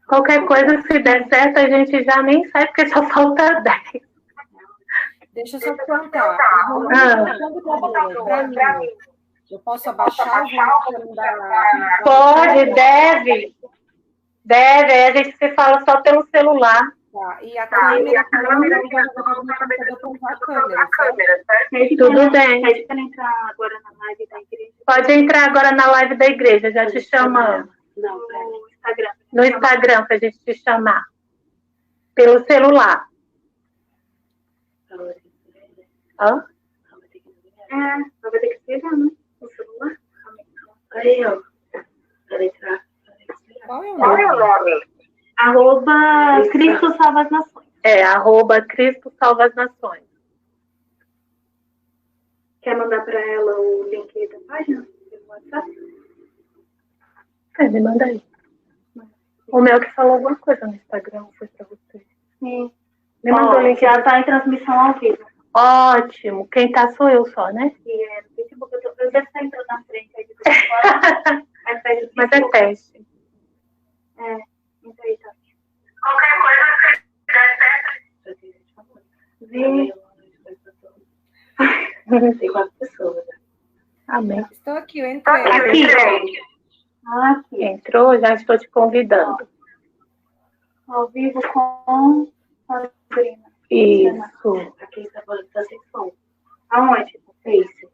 Qualquer coisa, se der certo, a gente já nem sai, porque só falta 10. Deixa eu só perguntar. O computador, para mim, eu posso abaixar o volume da... Pode, deve. Aí a gente se fala só pelo celular. Tá. E a câmera, pode usar a câmera, certo? Tudo bem. Pede para entrar agora na live da igreja. Pode entrar agora na live da igreja, já te chamamos. Não, no Instagram. No Instagram, para a gente te chamar. Pelo celular. Hã? Vai ter que pegar, né? No celular. Aí, ó. Para entrar. Qual é o nome? @Cristo Salva as Nações. Cristo Salva as Nações. Quer mandar para ela o link da página? Pelo WhatsApp? Me manda aí. O meu que falou alguma coisa no Instagram, foi para você. Sim. Me mandou o link. Já está em transmissão ao vivo. Ótimo. Quem tá sou eu só, né? E no Facebook, eu devo estar entrando na frente aí de vez em quando. Mas é teste. Entra aí, tá. Qualquer coisa. Tem 4 pessoas. Amém. Estou aqui, eu entrei. Aqui. Entrou, já estou te convidando. Ao vivo com a Sabrina. Isso. Aqui está falando da secção. Aonde? Isso.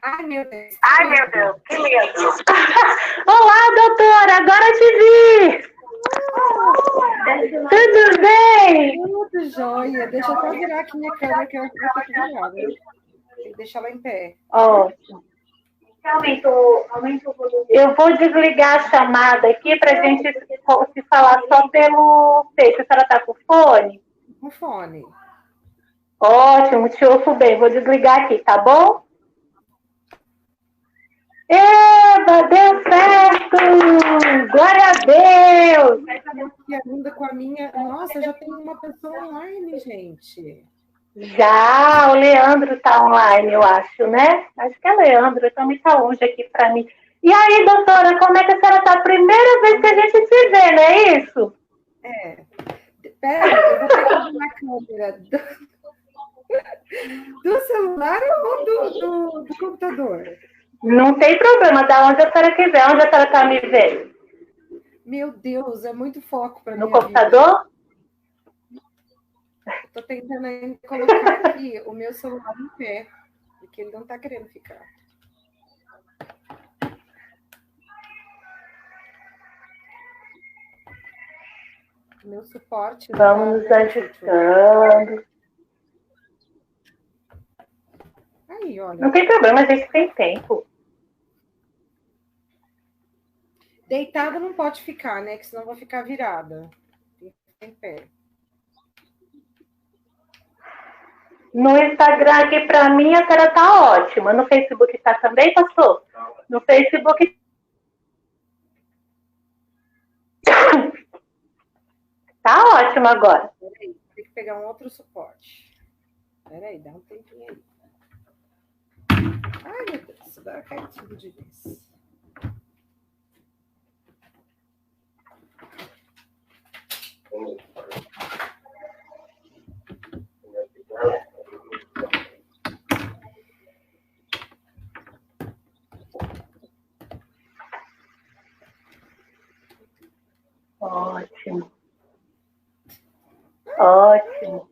Ai, meu Deus. Que lindo. Olá, doutora, agora te vi. Tudo bem? Tudo jóia. Deixa eu só virar aqui minha câmera, que eu vou ter que virar, né? Tem que deixar ela em pé. Ótimo. Aumenta o volume. Eu vou desligar a chamada aqui para a gente se falar só pelo Face. A senhora está com fone? Com fone. Ótimo, te ouço bem. Vou desligar aqui, tá bom? Eba, deu certo! Glória a Deus! E ainda com a minha... Nossa, já tem uma pessoa online, gente. Já, o Leandro está online, eu acho, né? Acho que é Leandro, também está longe aqui para mim. E aí, doutora, como é que a senhora está? Primeira vez que a gente se vê, não é isso? Pera, eu vou ter que abrir na câmera do celular ou do computador? Não tem problema, da onde a senhora quiser. Onde a senhora está me vendo? Meu Deus, é muito foco para mim. No computador? Estou tentando colocar aqui o meu celular em pé, porque ele não está querendo ficar. Meu suporte. Vamos nos ajustando. Aí, olha. Não tem problema, a gente tem tempo. Deitada não pode ficar, né? Que senão eu vou ficar virada. Tem que ficar em pé. No Instagram aqui, para mim, a senhora tá ótima. No Facebook tá também, pastor? No Facebook... Tá ótimo agora. Peraí, tem que pegar um outro suporte. Peraí, dá um tempinho aí. Ai, meu Deus, agora cai tudo de vez. Ótimo. Ótimo.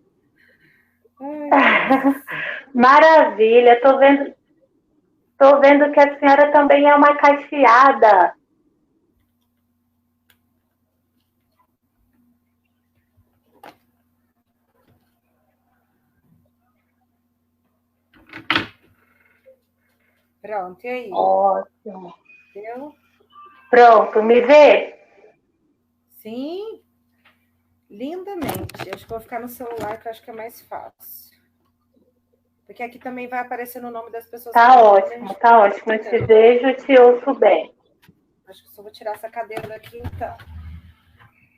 Maravilha. Tô vendo que a senhora também é uma cacheada. Pronto, e aí? Ótimo. Deu? Pronto, me vê? Sim. Lindamente. Acho que vou ficar no celular, que eu acho que é mais fácil. Porque aqui também vai aparecer o nome das pessoas. Tá ótimo, tá ótimo. Eu te vejo e te ouço bem. Acho que só vou tirar essa cadeira daqui, então.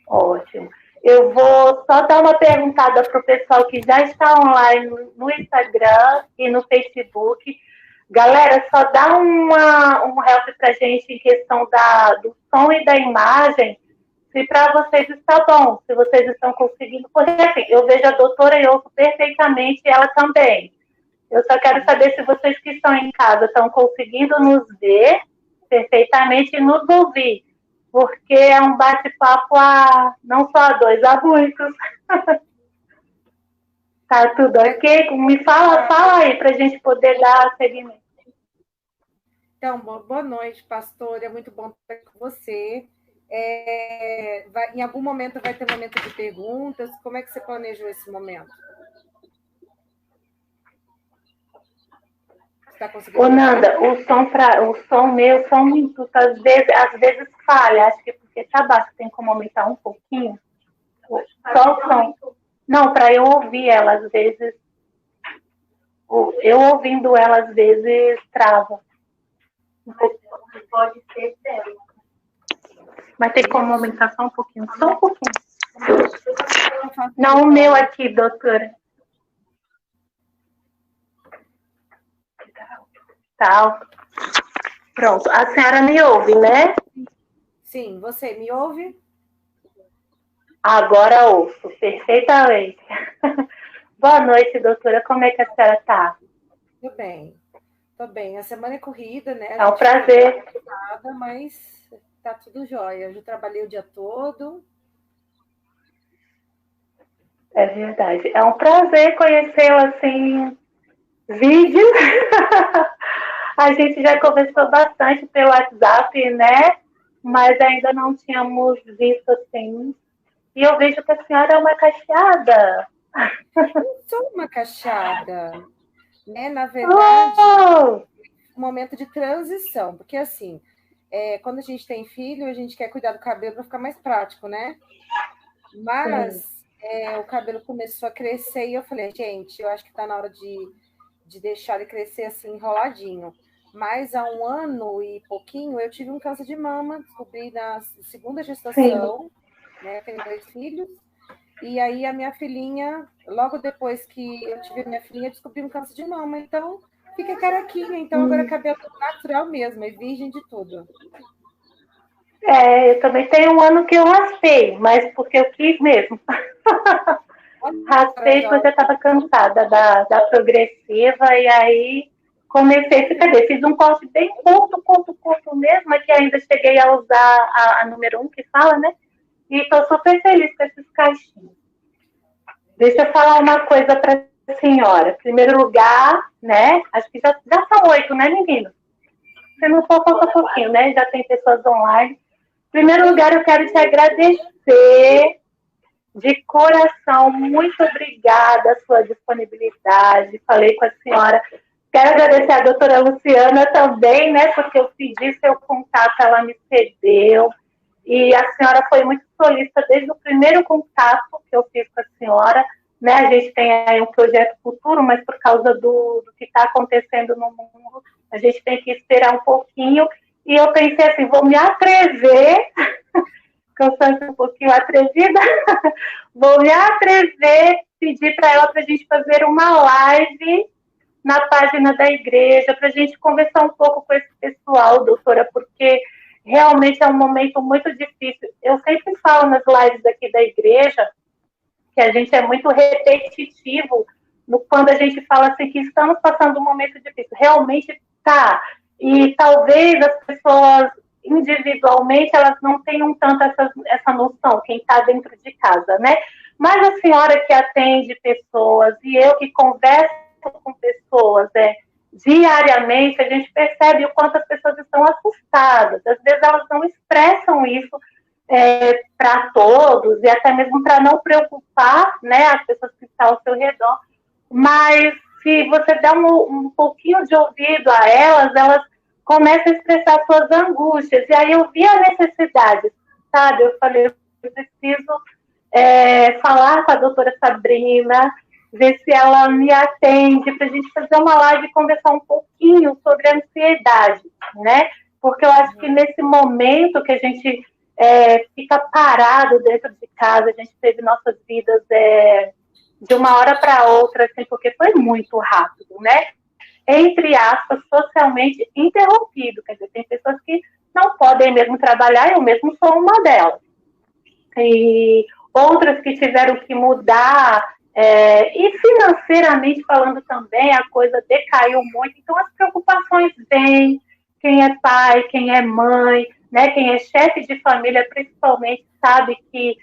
Ótimo. Eu vou só dar uma perguntada para o pessoal que já está online no Instagram e no Facebook. Galera, só dá um help pra gente em questão do som e da imagem, se para vocês está bom, se vocês estão conseguindo, porque assim, eu vejo a doutora e ouço perfeitamente, e ela também. Eu só quero saber se vocês que estão em casa estão conseguindo nos ver perfeitamente e nos ouvir, porque é um bate-papo não só a dois, a muitos. Tá tudo ok? Me fala aí para a gente poder dar seguimento. Então, boa noite, pastor. É muito bom estar com você. Em algum momento vai ter um momento de perguntas. Como é que você planejou esse momento? Você tá conseguindo? Ô, Nanda, o som meu, som muito, às vezes falha. Acho que porque tá baixo, tem como aumentar um pouquinho. Só o som. Não, para eu ouvir ela, às vezes. Eu ouvindo ela, às vezes, trava. Pode ser dela. Mas tem como aumentar só um pouquinho? Só um pouquinho. Não, o meu aqui, doutora. Tá. Pronto. A senhora me ouve, né? Sim, você me ouve? Agora ouço, perfeitamente. Boa noite, doutora. Como é que a senhora está? Tudo bem. Tô bem. A semana é corrida, né? É um prazer. Mas tá tudo jóia. Eu já trabalhei o dia todo. É verdade. É um prazer conhecê-la assim, vídeo. A gente já conversou bastante pelo WhatsApp, né? Mas ainda não tínhamos visto assim. E eu vejo que a senhora é uma cacheada. Eu sou uma cacheada, né? Na verdade, um momento de transição, porque assim, quando a gente tem filho, a gente quer cuidar do cabelo para ficar mais prático, né? Mas o cabelo começou a crescer e eu falei, gente, eu acho que está na hora de deixar ele crescer assim, enroladinho. Mas há 1 ano e pouquinho eu tive um câncer de mama, descobri na segunda gestação, né? Tenho 2 filhos. E aí a minha filhinha, logo depois que eu tive a minha filhinha, descobri um câncer de mama. Então, fiquei carequinha. Então, agora é cabelo natural mesmo, é virgem de tudo. Eu também tenho 1 ano que eu raspei, mas porque eu quis mesmo. Raspei porque eu estava cansada da progressiva, e aí comecei, fiz um corte bem curto mesmo, que ainda cheguei a usar a número 1 que fala, né? E estou super feliz com esses cachinhos. Deixa eu falar uma coisa para a senhora. Em primeiro lugar, né? Acho que já são 8, né, menino? Se não for, falta pouquinho, né? Já tem pessoas online. Em primeiro lugar, eu quero te agradecer de coração. Muito obrigada a sua disponibilidade. Falei com a senhora. Quero agradecer a doutora Luciana também, né? Porque eu pedi seu contato, ela me cedeu. E a senhora foi muito solícita desde o primeiro contato que eu fiz com a senhora, né? A gente tem aí um projeto futuro, mas por causa do que está acontecendo no mundo, a gente tem que esperar um pouquinho. E eu pensei assim, vou me atrever, que eu sou um pouquinho atrevida, vou me atrever, pedir para ela para a gente fazer uma live na página da igreja, para a gente conversar um pouco com esse pessoal, doutora, porque realmente é um momento muito difícil. Eu sempre falo nas lives aqui da igreja que a gente é muito repetitivo quando a gente fala assim que estamos passando um momento difícil. Realmente está. E talvez as pessoas individualmente elas não tenham tanto essa noção, quem está dentro de casa, né? Mas a senhora que atende pessoas e eu que converso com pessoas, diariamente, a gente percebe o quanto as pessoas estão assustadas. Às vezes elas não expressam isso para todos, e até mesmo para não preocupar, né, as pessoas que estão ao seu redor. Mas se você der um pouquinho de ouvido a elas começam a expressar suas angústias. E aí eu vi a necessidade, sabe? Eu falei, eu preciso falar com a doutora Sabrina, ver se ela me atende, para a gente fazer uma live e conversar um pouquinho sobre a ansiedade, né? Porque eu acho que nesse momento que a gente fica parado dentro de casa, a gente teve nossas vidas de uma hora para outra, assim, porque foi muito rápido, né? entre aspas, socialmente interrompido. Quer dizer, tem pessoas que não podem mesmo trabalhar, eu mesmo sou uma delas. E outras que tiveram que mudar, e financeiramente falando também, a coisa decaiu muito. Então, as preocupações vêm, quem é pai, quem é mãe, né, quem é chefe de família, principalmente, sabe que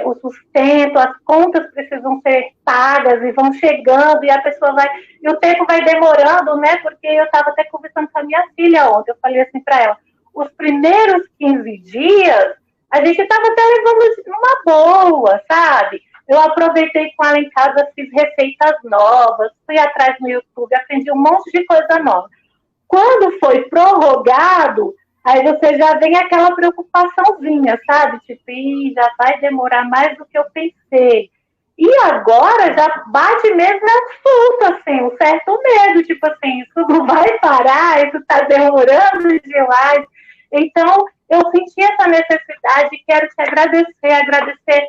o sustento, as contas precisam ser pagas e vão chegando e a pessoa vai... E o tempo vai demorando, né? Porque eu estava até conversando com a minha filha ontem, eu falei assim para ela, os primeiros 15 dias, a gente estava até levando numa boa, sabe? Eu aproveitei com ela em casa, fiz receitas novas, fui atrás no YouTube, aprendi um monte de coisa nova. Quando foi prorrogado, aí você já vem aquela preocupaçãozinha, sabe? Tipo, já vai demorar mais do que eu pensei. E agora já bate mesmo assunto, assim, um certo medo, tipo assim, isso não vai parar, isso está demorando demais. Então, eu senti essa necessidade e quero te agradecer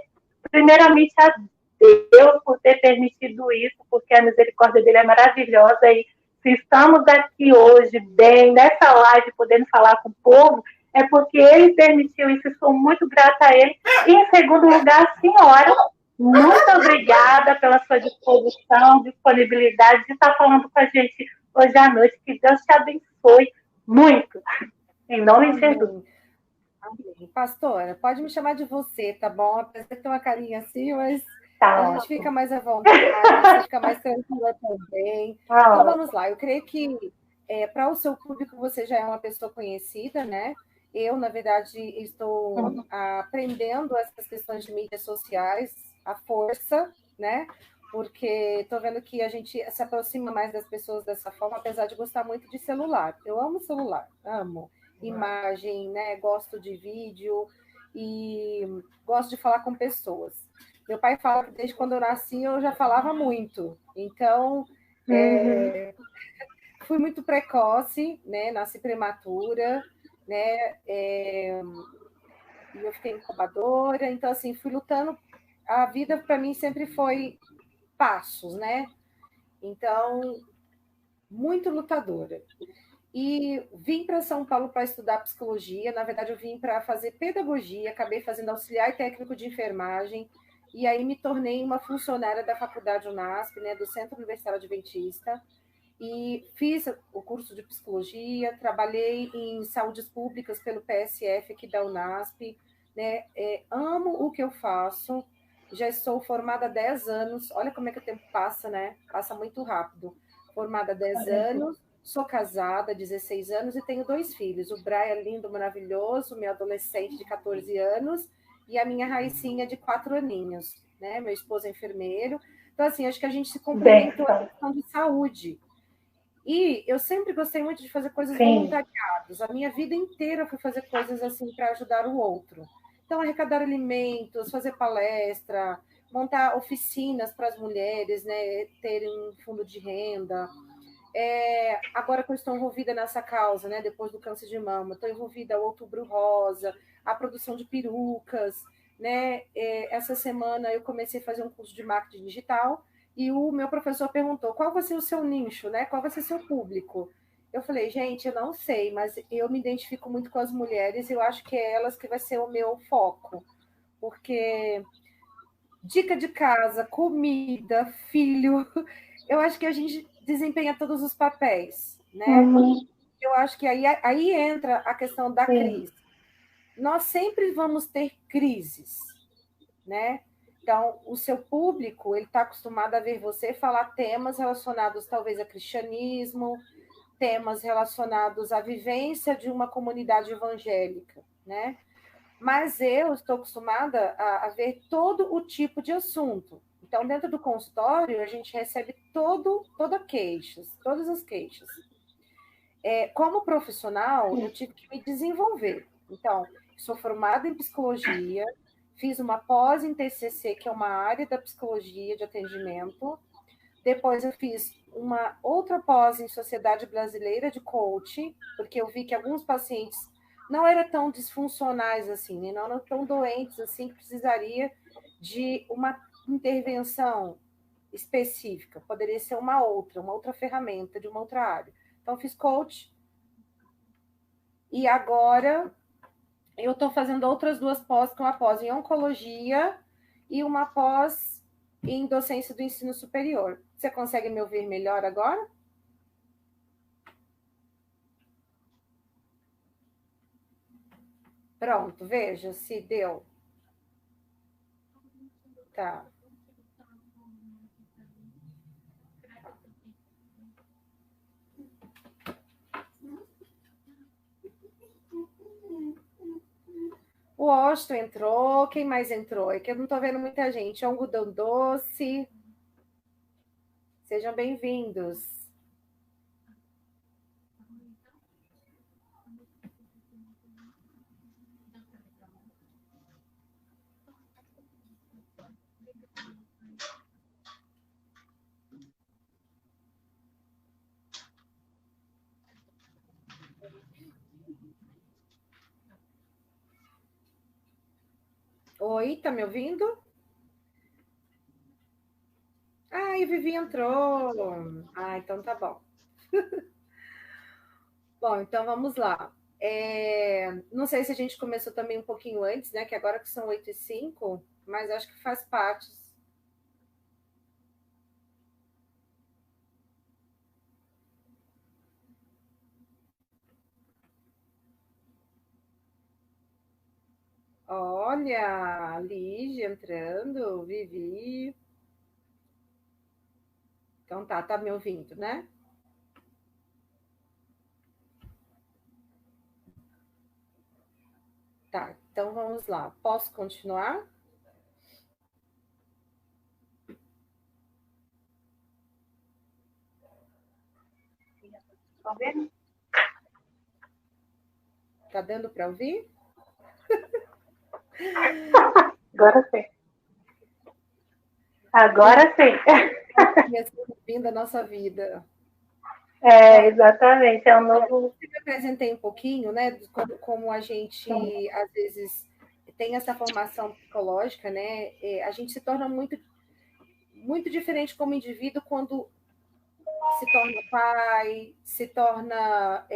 primeiramente a Deus por ter permitido isso, porque a misericórdia dele é maravilhosa e se estamos aqui hoje, bem, nessa live, podendo falar com o povo, é porque ele permitiu isso, estou muito grata a ele. E, em segundo lugar, a senhora, muito obrigada pela sua disposição, disponibilidade de estar falando com a gente hoje à noite. Que Deus te abençoe muito. Em nome de Jesus. Amém. Pastora, pode me chamar de você, tá bom? Apesar de ter uma carinha assim, mas Tá. A gente fica mais à vontade, você fica mais tranquila também. Então, vamos lá. Eu creio que para o seu público você já é uma pessoa conhecida, né? Eu, na verdade, estou aprendendo essas questões de mídias sociais, à força, né? Porque estou vendo que a gente se aproxima mais das pessoas dessa forma, apesar de gostar muito de celular. Eu amo celular, amo imagem, né? Gosto de vídeo e gosto de falar com pessoas. Meu pai fala que desde quando eu nasci eu já falava muito. Então, fui muito precoce, né? Nasci prematura, né? E eu fiquei incubadora. Então, assim, fui lutando. A vida, para mim, sempre foi passos, né? Então, muito lutadora. E vim para São Paulo para estudar psicologia. Na verdade, eu vim para fazer pedagogia, acabei fazendo auxiliar e técnico de enfermagem, e aí me tornei uma funcionária da faculdade Unasp, né, do Centro Universitário Adventista, e fiz o curso de psicologia, trabalhei em saúdes públicas pelo PSF aqui da Unasp, né, amo o que eu faço, já sou formada há 10 anos, olha como é que o tempo passa, né? Passa muito rápido. Formada há 10 anos, sou casada há 16 anos e tenho 2 filhos. O Brian, lindo, maravilhoso, meu adolescente de 14 anos, e a minha Raicinha de 4 aninhos, né? Meu esposo é enfermeiro. Então, assim, acho que a gente se complementou a questão de saúde. E eu sempre gostei muito de fazer coisas voluntariadas. A minha vida inteira eu fui fazer coisas assim para ajudar o outro. Então, arrecadar alimentos, fazer palestra, montar oficinas para as mulheres, né, terem um fundo de renda. Agora que eu estou envolvida nessa causa, né, depois do câncer de mama, estou envolvida no Outubro Rosa, a produção de perucas, né? Essa semana eu comecei a fazer um curso de marketing digital e o meu professor perguntou qual vai ser o seu nicho, né? Qual vai ser o seu público? Eu falei, gente, eu não sei, mas eu me identifico muito com as mulheres e eu acho que é elas que vai ser o meu foco, porque dica de casa, comida, filho, eu acho que a gente desempenha todos os papéis, né? Eu acho que aí entra a questão da crise. Nós sempre vamos ter crises, né? Então, o seu público, ele está acostumado a ver você falar temas relacionados talvez a cristianismo, temas relacionados à vivência de uma comunidade evangélica, né? Mas eu estou acostumada a ver todo o tipo de assunto. Então, dentro do consultório, a gente recebe todas as queixas. Como profissional, eu tive que me desenvolver. Então, sou formada em psicologia, fiz uma pós em TCC, que é uma área da psicologia de atendimento. Depois eu fiz uma outra pós em Sociedade Brasileira de Coaching, porque eu vi que alguns pacientes não eram tão disfuncionais assim, né? Não eram tão doentes assim, que precisaria de uma intervenção específica, poderia ser uma outra ferramenta de uma outra área. Então, fiz coach e agora eu estou fazendo outras 2 pós, uma pós em oncologia e uma pós em docência do ensino superior. Você consegue me ouvir melhor agora? Pronto, veja se deu. Tá. O Washington entrou. Quem mais entrou? É que eu não estou vendo muita gente. Algodão doce. Sejam bem-vindos. Oi, tá me ouvindo? Ah, e Vivi entrou. Ah, então tá bom. Bom, então vamos lá. Não sei se a gente começou também um pouquinho antes, né? Que agora que são 8h05, mas acho que faz parte. Olha, Lígia entrando, Vivi. Então tá me ouvindo, né? Tá, então vamos lá. Posso continuar? Tá vendo? Tá dando para ouvir? Agora sim. Agora sim. Fim da nossa vida. Exatamente. É um novo. Eu me apresentei um pouquinho, né? Como a gente, às vezes, tem essa formação psicológica, né? A gente se torna muito, muito diferente como indivíduo quando se torna pai, se torna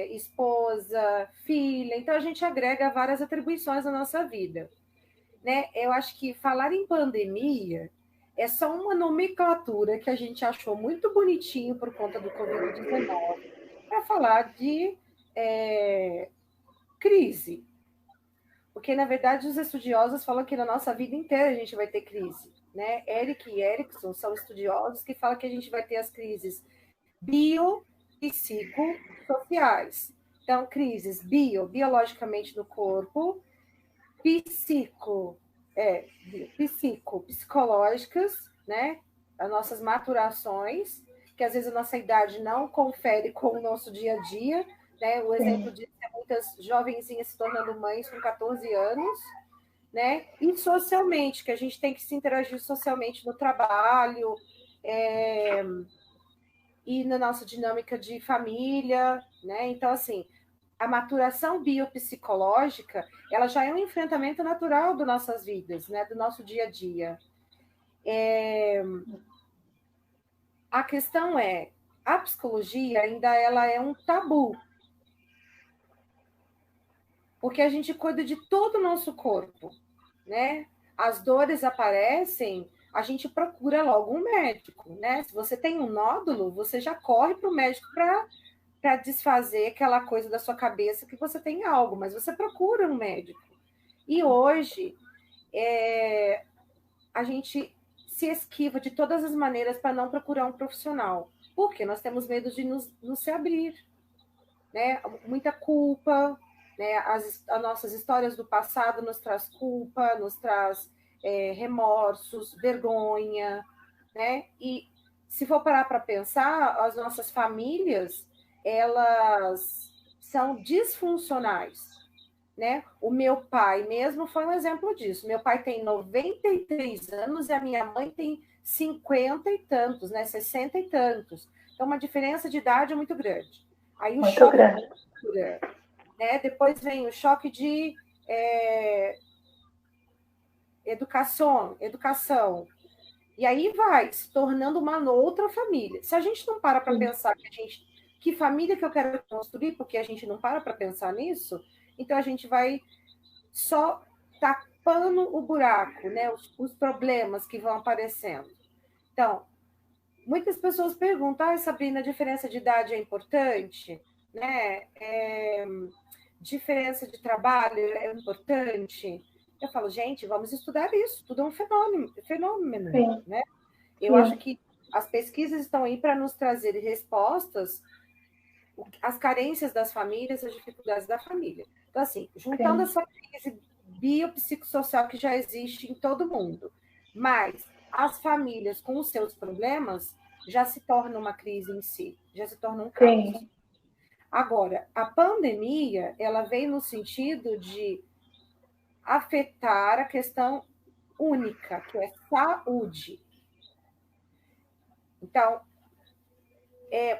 esposa, filha. Então, a gente agrega várias atribuições na nossa vida, né? Eu acho que falar em pandemia é só uma nomenclatura que a gente achou muito bonitinho por conta do Covid-19 para falar de crise. Porque, na verdade, os estudiosos falam que na nossa vida inteira a gente vai ter crise, né? Eric e Erickson são estudiosos que falam que a gente vai ter as crises biopsicossociais. Então, crises biologicamente no corpo, psicológicas, né? As nossas maturações, que às vezes a nossa idade não confere com o nosso dia a dia, né? O exemplo disso é muitas jovenzinhas se tornando mães com 14 anos, né? E socialmente, que a gente tem que se interagir socialmente no trabalho, e na nossa dinâmica de família, né? Então, assim, a maturação biopsicológica, ela já é um enfrentamento natural das nossas vidas, né? Do nosso dia a dia. A questão é, a psicologia ainda ela é um tabu, porque a gente cuida de todo o nosso corpo, né? As dores aparecem, a gente procura logo um médico, né? Se você tem um nódulo, você já corre para o médico para desfazer aquela coisa da sua cabeça que você tem algo, mas você procura um médico. E hoje a gente se esquiva de todas as maneiras para não procurar um profissional, porque nós temos medo de nos se abrir, né? Muita culpa, né? As nossas histórias do passado nos traz culpa, nos traz remorsos, vergonha, né? E se for parar para pensar, as nossas famílias, elas são disfuncionais, né? O meu pai mesmo foi um exemplo disso. Meu pai tem 93 anos e a minha mãe tem 50 e tantos, né? 60 e tantos. Então, uma diferença de idade muito grande. Aí o muito choque grande. de cultura, né? Depois vem o choque de educação. E aí vai se tornando uma outra família. Se a gente não para pensar que família que eu quero construir, porque a gente não para pensar nisso, então a gente vai só tapando o buraco, né? Os problemas que vão aparecendo. Então, muitas pessoas perguntam, Sabrina, a diferença de idade é importante? Né? Diferença de trabalho é importante? Eu falo, gente, vamos estudar isso, tudo é um fenômeno, né? Eu acho que as pesquisas estão aí para nos trazer respostas às carências das famílias, às dificuldades da família. Então, assim, juntando essa crise biopsicossocial que já existe em todo mundo, mas as famílias com os seus problemas já se torna uma crise em si, já se torna um caos. Agora, a pandemia, ela veio no sentido de afetar a questão única, que é saúde. Então,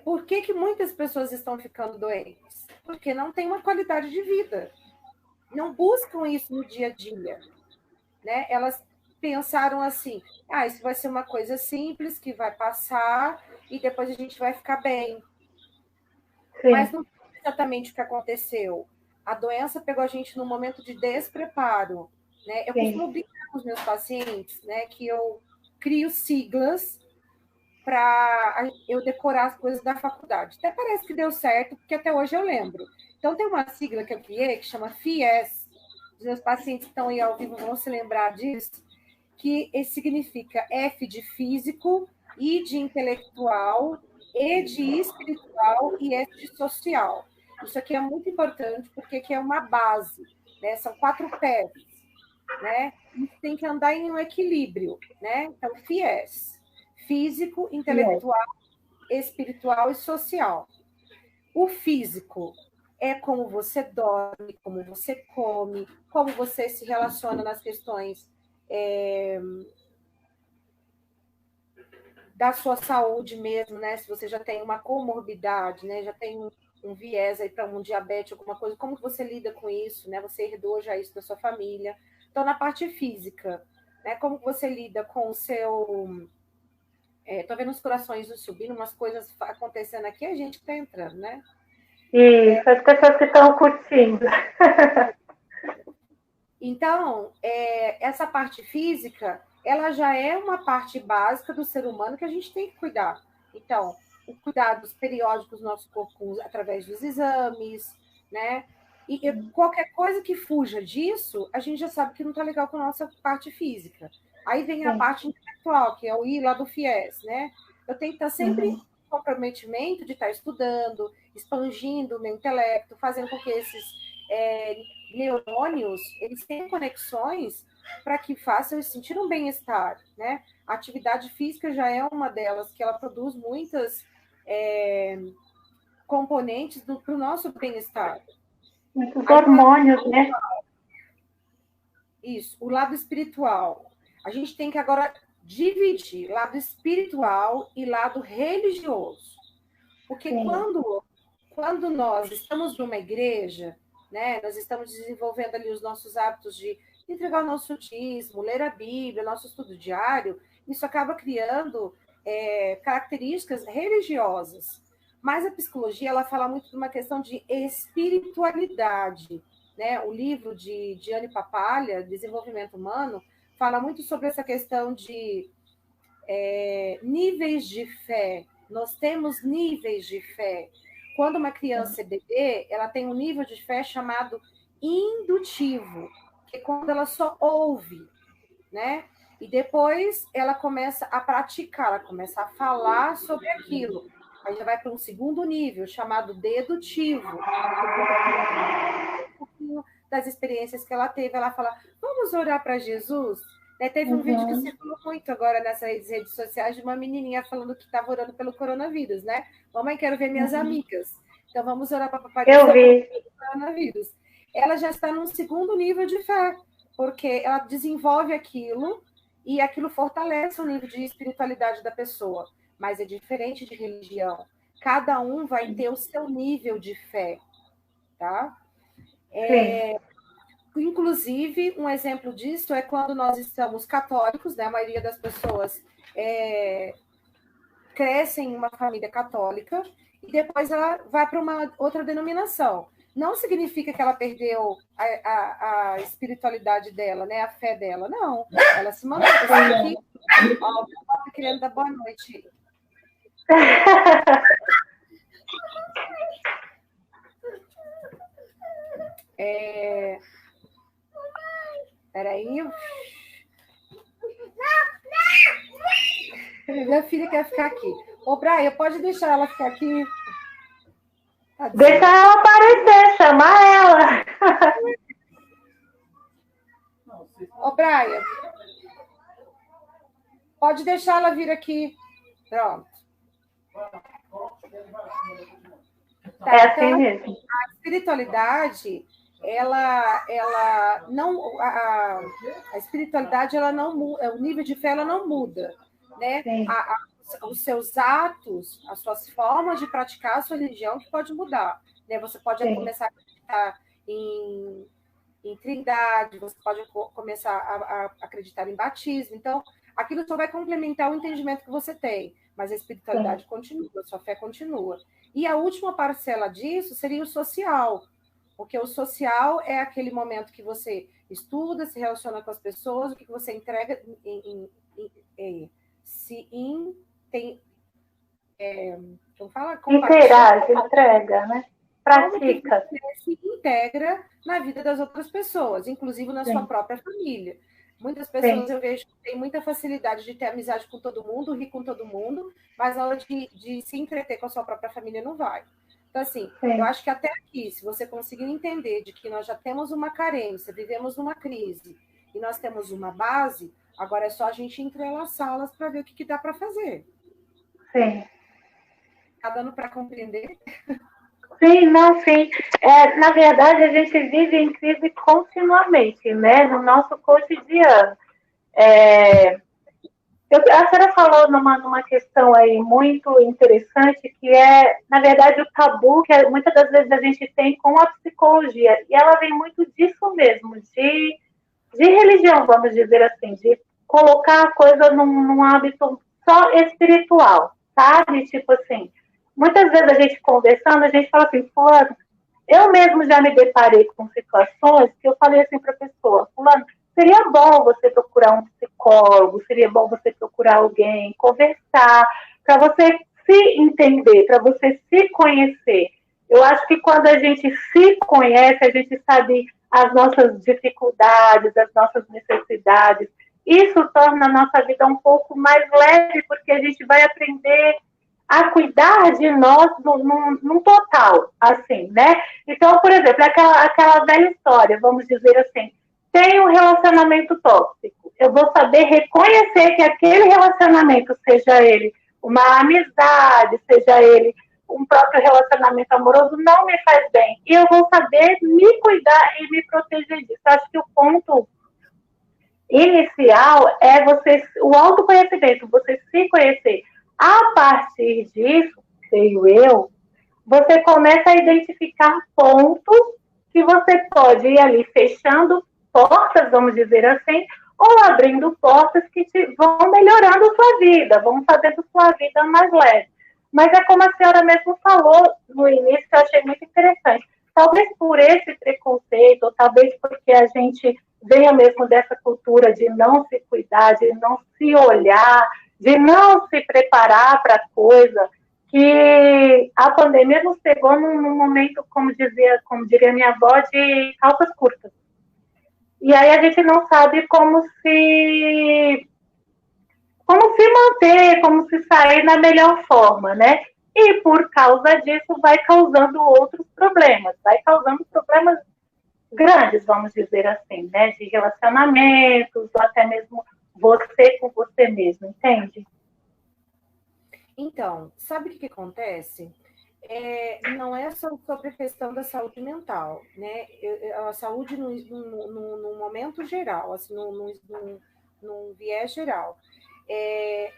por que muitas pessoas estão ficando doentes? Porque não tem uma qualidade de vida. Não buscam isso no dia a dia. Né? Elas pensaram assim, isso vai ser uma coisa simples, que vai passar, e depois a gente vai ficar bem. Sim. Mas não foi exatamente o que aconteceu. A doença pegou a gente num momento de despreparo. Né? Eu costumo brincar com os meus pacientes, né, que eu crio siglas para eu decorar as coisas da faculdade. Até parece que deu certo, porque até hoje eu lembro. Então, tem uma sigla que eu criei que chama FIES. Os meus pacientes que estão aí ao vivo vão se lembrar disso, que significa F de físico, I de intelectual, E de espiritual e S de social. Isso aqui é muito importante, porque aqui é uma base, né? São 4 pés, né? E tem que andar em um equilíbrio, né? Então, FIES. Físico, intelectual, espiritual e social. O físico é como você dorme, como você come, como você se relaciona nas questões da sua saúde mesmo, né? Se você já tem uma comorbidade, né? Já tem um viés aí para um diabetes, alguma coisa, como que você lida com isso, né? Você herdou já isso da sua família. Então, na parte física, né? Como você lida com o seu... Tô vendo os corações subindo, umas coisas acontecendo aqui, a gente que tá entrando, né? Isso, as pessoas que estão curtindo. Então, essa parte física, ela já é uma parte básica do ser humano que a gente tem que cuidar. Então, o cuidados periódicos do nosso corpo através dos exames, né? E qualquer coisa que fuja disso, a gente já sabe que não está legal com a nossa parte física. Aí vem a parte intelectual, que é o I lá do FIES, né? Eu tenho que estar sempre em comprometimento de estar estudando, expandindo o meu intelecto, fazendo com que esses neurônios, eles têm conexões para que façam eles sentir um bem-estar, né? A atividade física já é uma delas, que ela produz muitas componentes para o nosso bem-estar. Muitos hormônios, né? Isso, o lado espiritual. A gente tem que agora dividir lado espiritual e lado religioso. Porque quando nós estamos numa igreja, né, nós estamos desenvolvendo ali os nossos hábitos de entregar o nosso dízimo, ler a Bíblia, nosso estudo diário, isso acaba criando características religiosas. Mas a psicologia, ela fala muito de uma questão de espiritualidade, né? O livro de Diane Papalha, Desenvolvimento Humano, fala muito sobre essa questão de níveis de fé. Nós temos níveis de fé. Quando uma criança é bebê, ela tem um nível de fé chamado indutivo, que é quando ela só ouve, né? E depois ela começa a praticar, ela começa a falar sobre aquilo. Aí já vai para um segundo nível, chamado dedutivo. Um pouquinho das experiências que ela teve, ela fala, vamos orar para Jesus? Teve um vídeo que circulou muito agora nessas redes sociais de uma menininha falando que estava orando pelo coronavírus, né? Mamãe, quero ver minhas amigas. Então, vamos orar para papai do coronavírus. Ela já está num segundo nível de fé, porque ela desenvolve aquilo e aquilo fortalece o nível de espiritualidade da pessoa. Mas é diferente de religião. Cada um vai ter o seu nível de fé, tá? Inclusive, um exemplo disso é quando nós estamos católicos, né? A maioria das pessoas crescem em uma família católica e depois ela vai para uma outra denominação. Não significa que ela perdeu a espiritualidade dela, né? A fé dela, não. Ela se mantém aqui. Ó, o pessoal tá querendo dar boa noite. Peraí. Minha filha quer ficar aqui. Ô, Brian, pode deixar ela ficar aqui? Deixa ela aparecer, chamar ela. Ô, Brian, pode deixar ela vir aqui. Pronto. É assim mesmo. A espiritualidade, ela não, a espiritualidade, ela não muda, o nível de fé ela não muda, né? Os seus atos, as suas formas de praticar a sua religião que pode mudar, né? Você pode começar a acreditar em trindade, você pode começar a acreditar em batismo, então aquilo só vai complementar o entendimento que você tem, mas a espiritualidade continua, a sua fé continua. E a última parcela disso seria o social, porque o social é aquele momento que você estuda, se relaciona com as pessoas, o que você entrega, interage, entrega, né? Pratica. Você se integra na vida das outras pessoas, inclusive na sua própria família. Muitas pessoas eu vejo que têm muita facilidade de ter amizade com todo mundo, rir com todo mundo, mas na hora de se entreter com a sua própria família não vai. Então, assim, eu acho que até aqui, se você conseguir entender de que nós já temos uma carência, vivemos numa crise, e nós temos uma base, agora é só a gente entrelaçá-las para ver o que dá para fazer. Sim. Está dando para compreender? Sim, não, sim. Na verdade, a gente vive em crise continuamente, né? No nosso cotidiano. A senhora falou numa questão aí muito interessante, que é, na verdade, o tabu que muitas das vezes a gente tem com a psicologia. E ela vem muito disso mesmo, de religião, vamos dizer assim, de colocar a coisa num hábito só espiritual, sabe? Tipo assim, muitas vezes a gente conversando, a gente fala assim, fulano, eu mesmo já me deparei com situações que eu falei assim para a pessoa, fulano, seria bom você procurar um psicólogo, seria bom você procurar alguém, conversar, para você se entender, para você se conhecer. Eu acho que quando a gente se conhece, a gente sabe as nossas dificuldades, as nossas necessidades. Isso torna a nossa vida um pouco mais leve, porque a gente vai aprender a cuidar de nós num total, assim, né? Então, por exemplo, aquela velha história, vamos dizer assim, tem um relacionamento tóxico. Eu vou saber reconhecer que aquele relacionamento, seja ele uma amizade, seja ele um próprio relacionamento amoroso, não me faz bem. E eu vou saber me cuidar e me proteger disso. Acho que o ponto inicial é o autoconhecimento, você se conhecer. A partir disso, creio eu, você começa a identificar pontos que você pode ir ali fechando portas, vamos dizer assim, ou abrindo portas que vão melhorando sua vida, vão fazendo sua vida mais leve. Mas é como a senhora mesmo falou no início, que eu achei muito interessante. Talvez por esse preconceito, ou talvez porque a gente venha mesmo dessa cultura de não se cuidar, de não se olhar, de não se preparar para a coisa, que a pandemia nos pegou num momento, como diria minha avó, de calças curtas. E aí a gente não sabe como se manter, como se sair na melhor forma, né? E por causa disso vai causando outros problemas, vai causando problemas grandes, vamos dizer assim, né? De relacionamentos, ou até mesmo você com você mesmo, entende? Então, sabe o que acontece? Não é só sobre a questão da saúde mental, né? A saúde no momento geral, assim, num viés geral.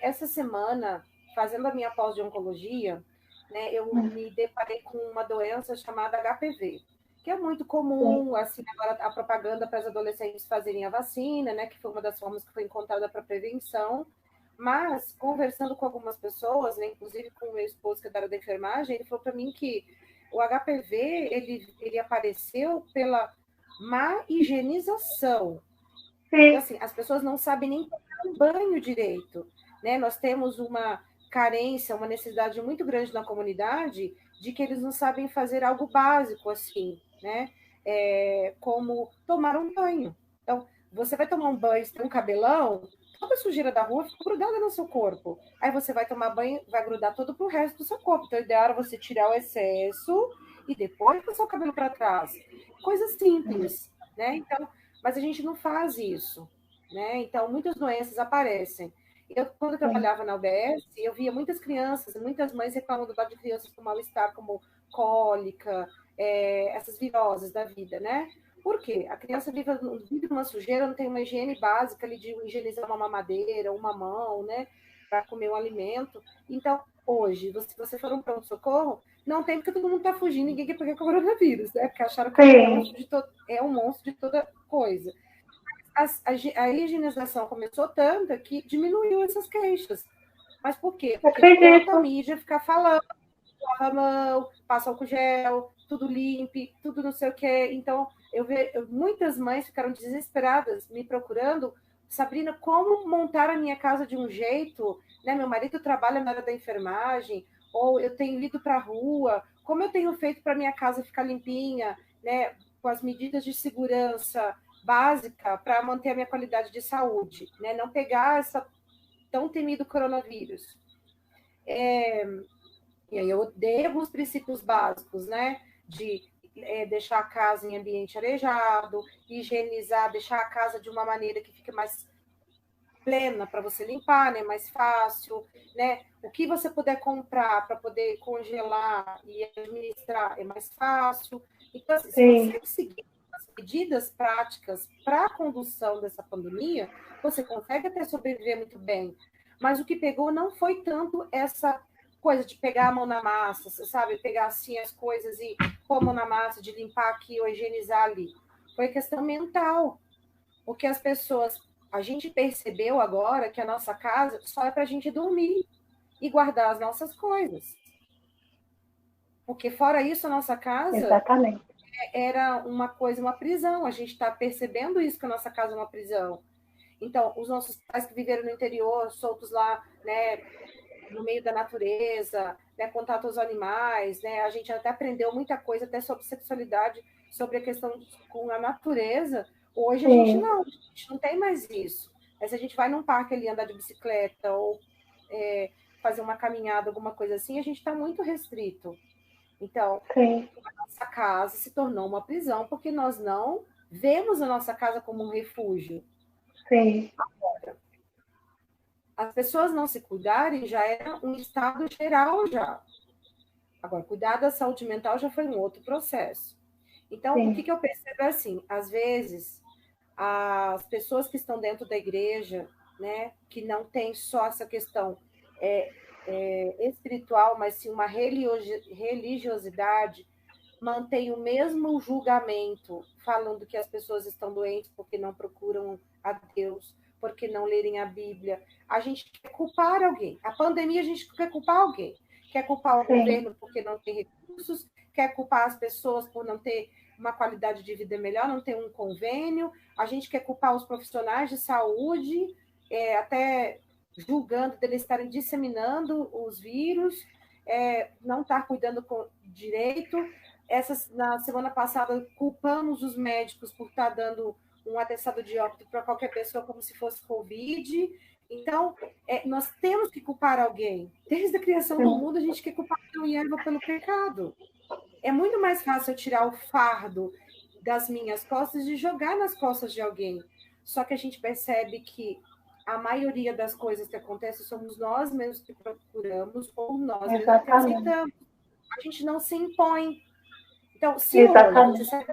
Essa semana, fazendo a minha pós de oncologia, né, eu me deparei com uma doença chamada HPV, que é muito comum, assim, agora a propaganda para os adolescentes fazerem a vacina, né, que foi uma das formas que foi encontrada para prevenção, mas conversando com algumas pessoas, né, inclusive com o meu esposo, que é da área da enfermagem, ele falou para mim que o HPV, ele apareceu pela má higienização. Então, assim, as pessoas não sabem nem tomar um banho direito, né? Nós temos uma carência, uma necessidade muito grande na comunidade de que eles não sabem fazer algo básico, assim, né? Como tomar um banho. Então, você vai tomar um banho, você tem um cabelão, toda a sujeira da rua fica grudada no seu corpo. Aí você vai tomar banho, vai grudar todo pro resto do seu corpo. Então, o ideal era você tirar o excesso e depois passar o cabelo para trás. Coisa simples, né? Então, mas a gente não faz isso, né? Então, muitas doenças aparecem. Quando eu trabalhava na UBS, eu via muitas crianças, muitas mães reclamando de crianças com mal-estar, como cólica, essas viroses da vida, né? Por quê? A criança vive numa sujeira, não tem uma higiene básica ali de higienizar uma mamadeira, uma mão, né? Para comer um alimento. Então, hoje, se você for um pronto-socorro, não tem, porque todo mundo está fugindo, ninguém quer pegar coronavírus, né? Porque acharam que é um monstro de toda coisa. A higienização começou tanta que diminuiu essas queixas. Mas por quê? Porque toda a mídia fica falando, lava a mão, passa álcool gel, tudo limpe, tudo não sei o quê. Então, muitas mães ficaram desesperadas me procurando, Sabrina, como montar a minha casa de um jeito, né? Meu marido trabalha na área da enfermagem, ou eu tenho ido para a rua, como eu tenho feito para minha casa ficar limpinha, né? Com as medidas de segurança básica para manter a minha qualidade de saúde, né? Não pegar essa tão temido coronavírus. E aí eu dei alguns princípios básicos, né? De deixar a casa em ambiente arejado, higienizar, deixar a casa de uma maneira que fique mais plena para você limpar, né? Mais fácil, né? O que você puder comprar para poder congelar e administrar é mais fácil. Então, assim, se você seguir as medidas práticas para a condução dessa pandemia, você consegue até sobreviver muito bem. Mas o que pegou não foi tanto essa coisa de pegar a mão na massa, sabe? Pegar assim as coisas e pôr a mão na massa, de limpar aqui ou higienizar ali. Foi questão mental. Porque as pessoas... A gente percebeu agora que a nossa casa só é para a gente dormir e guardar as nossas coisas. Porque fora isso, a nossa casa era uma coisa, uma prisão. A gente está percebendo isso, que a nossa casa é uma prisão. Então, os nossos pais que viveram no interior, soltos lá, né, no meio da natureza, né, contato aos animais, né, a gente até aprendeu muita coisa, até sobre sexualidade, sobre a questão com a natureza. Hoje a gente não tem mais isso. Mas se a gente vai num parque ali andar de bicicleta ou fazer uma caminhada, alguma coisa assim, a gente está muito restrito. Então, a nossa casa se tornou uma prisão porque nós não vemos a nossa casa como um refúgio. Agora, as pessoas não se cuidarem já era um estado geral já. Agora, cuidar da saúde mental já foi um outro processo. Então, o que eu percebo é assim, às vezes, as pessoas que estão dentro da igreja, né, que não tem só essa questão espiritual, mas sim uma religiosidade, mantém o mesmo julgamento, falando que as pessoas estão doentes porque não procuram a Deus, porque não lerem a Bíblia. A gente quer culpar alguém. A pandemia, a gente quer culpar alguém. Quer culpar o governo porque não tem recursos, quer culpar as pessoas por não ter uma qualidade de vida melhor, não ter um convênio. A gente quer culpar os profissionais de saúde, até julgando deles estarem disseminando os vírus, não estar cuidando direito. Na semana passada, culpamos os médicos por estar dando um atestado de óbito para qualquer pessoa como se fosse Covid. Então, nós temos que culpar alguém. Desde a criação do mundo, a gente quer culpar Adão e Eva pelo pecado. É muito mais fácil eu tirar o fardo das minhas costas e jogar nas costas de alguém. Só que a gente percebe que a maioria das coisas que acontecem somos nós mesmos que procuramos ou nós mesmos que aceitamos. A gente não se impõe. Então, se hoje você sai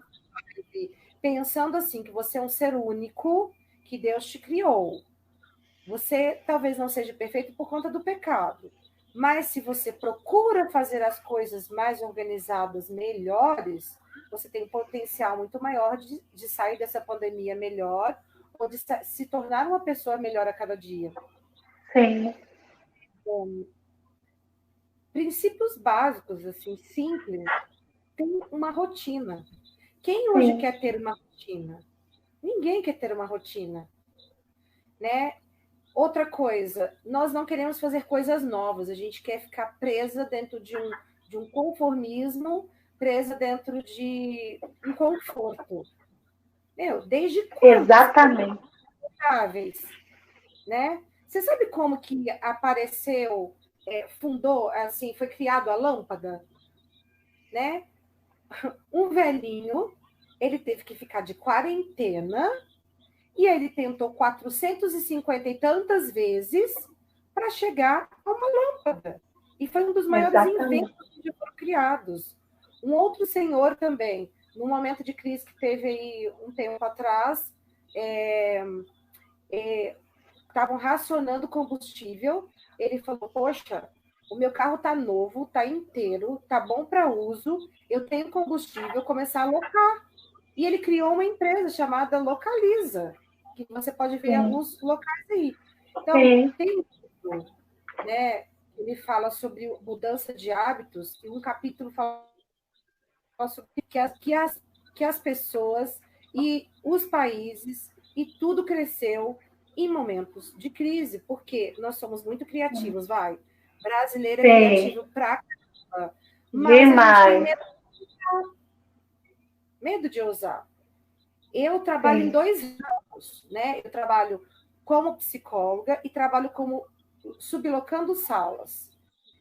pensando assim, que você é um ser único, que Deus te criou, você talvez não seja perfeito por conta do pecado, mas se você procura fazer as coisas mais organizadas, melhores, você tem um potencial muito maior de sair dessa pandemia melhor, ou de se tornar uma pessoa melhor a cada dia. Sim. Princípios básicos, assim, simples, tem uma rotina. Quem hoje Sim. quer ter uma rotina? Ninguém quer ter uma rotina, né? Outra coisa, nós não queremos fazer coisas novas, a gente quer ficar presa dentro de um conformismo, presa dentro de um conforto. Desde quando Exatamente. confortáveis, né? Você sabe como que apareceu, fundou, assim, foi criado a lâmpada, né? Um velhinho, ele teve que ficar de quarentena e ele tentou 450 e tantas vezes para chegar a uma lâmpada. E foi um dos maiores inventos que já foram criados. Um outro senhor também, no momento de crise que teve aí um tempo atrás, estavam racionando combustível. Ele falou: poxa, o meu carro está novo, está inteiro, está bom para uso, eu tenho combustível, começar a alocar. E ele criou uma empresa chamada Localiza, que você pode ver em alguns locais aí. Então, tem um livro, né, ele fala sobre mudança de hábitos, e um capítulo fala sobre que as pessoas e os países e tudo cresceu em momentos de crise, porque nós somos muito criativos, vai. Brasileiro é criativo pra caramba, mas demais. A gente tem medo de ousar. Eu trabalho em 2 ramos, né? Eu trabalho como psicóloga e trabalho como sublocando salas.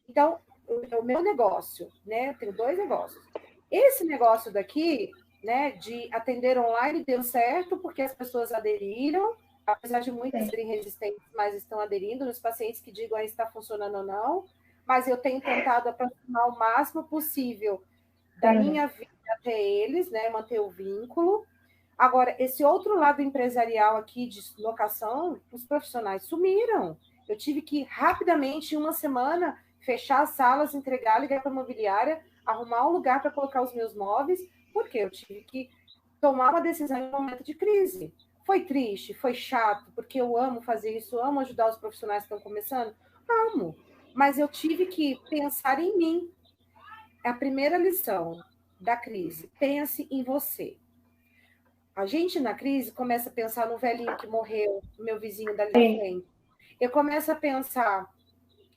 Então, o meu negócio, né? Eu tenho 2 negócios. Esse negócio daqui, né, de atender online deu certo porque as pessoas aderiram, apesar de muitas serem resistentes, mas estão aderindo, nos pacientes que digam aí se está funcionando ou não, mas eu tenho tentado aproximar o máximo possível da minha vida até eles, né, manter o vínculo. Agora, esse outro lado empresarial aqui de locação, os profissionais sumiram. Eu tive que, rapidamente, em uma semana, fechar as salas, entregar, ligar para a imobiliária, arrumar um lugar para colocar os meus móveis, porque eu tive que tomar uma decisão em um momento de crise. Foi triste, foi chato, porque eu amo fazer isso, amo ajudar os profissionais que estão começando, amo. Mas eu tive que pensar em mim. A primeira lição da crise, pense em você. A gente, na crise, começa a pensar no velhinho que morreu, meu vizinho dali da frente. Eu começo a pensar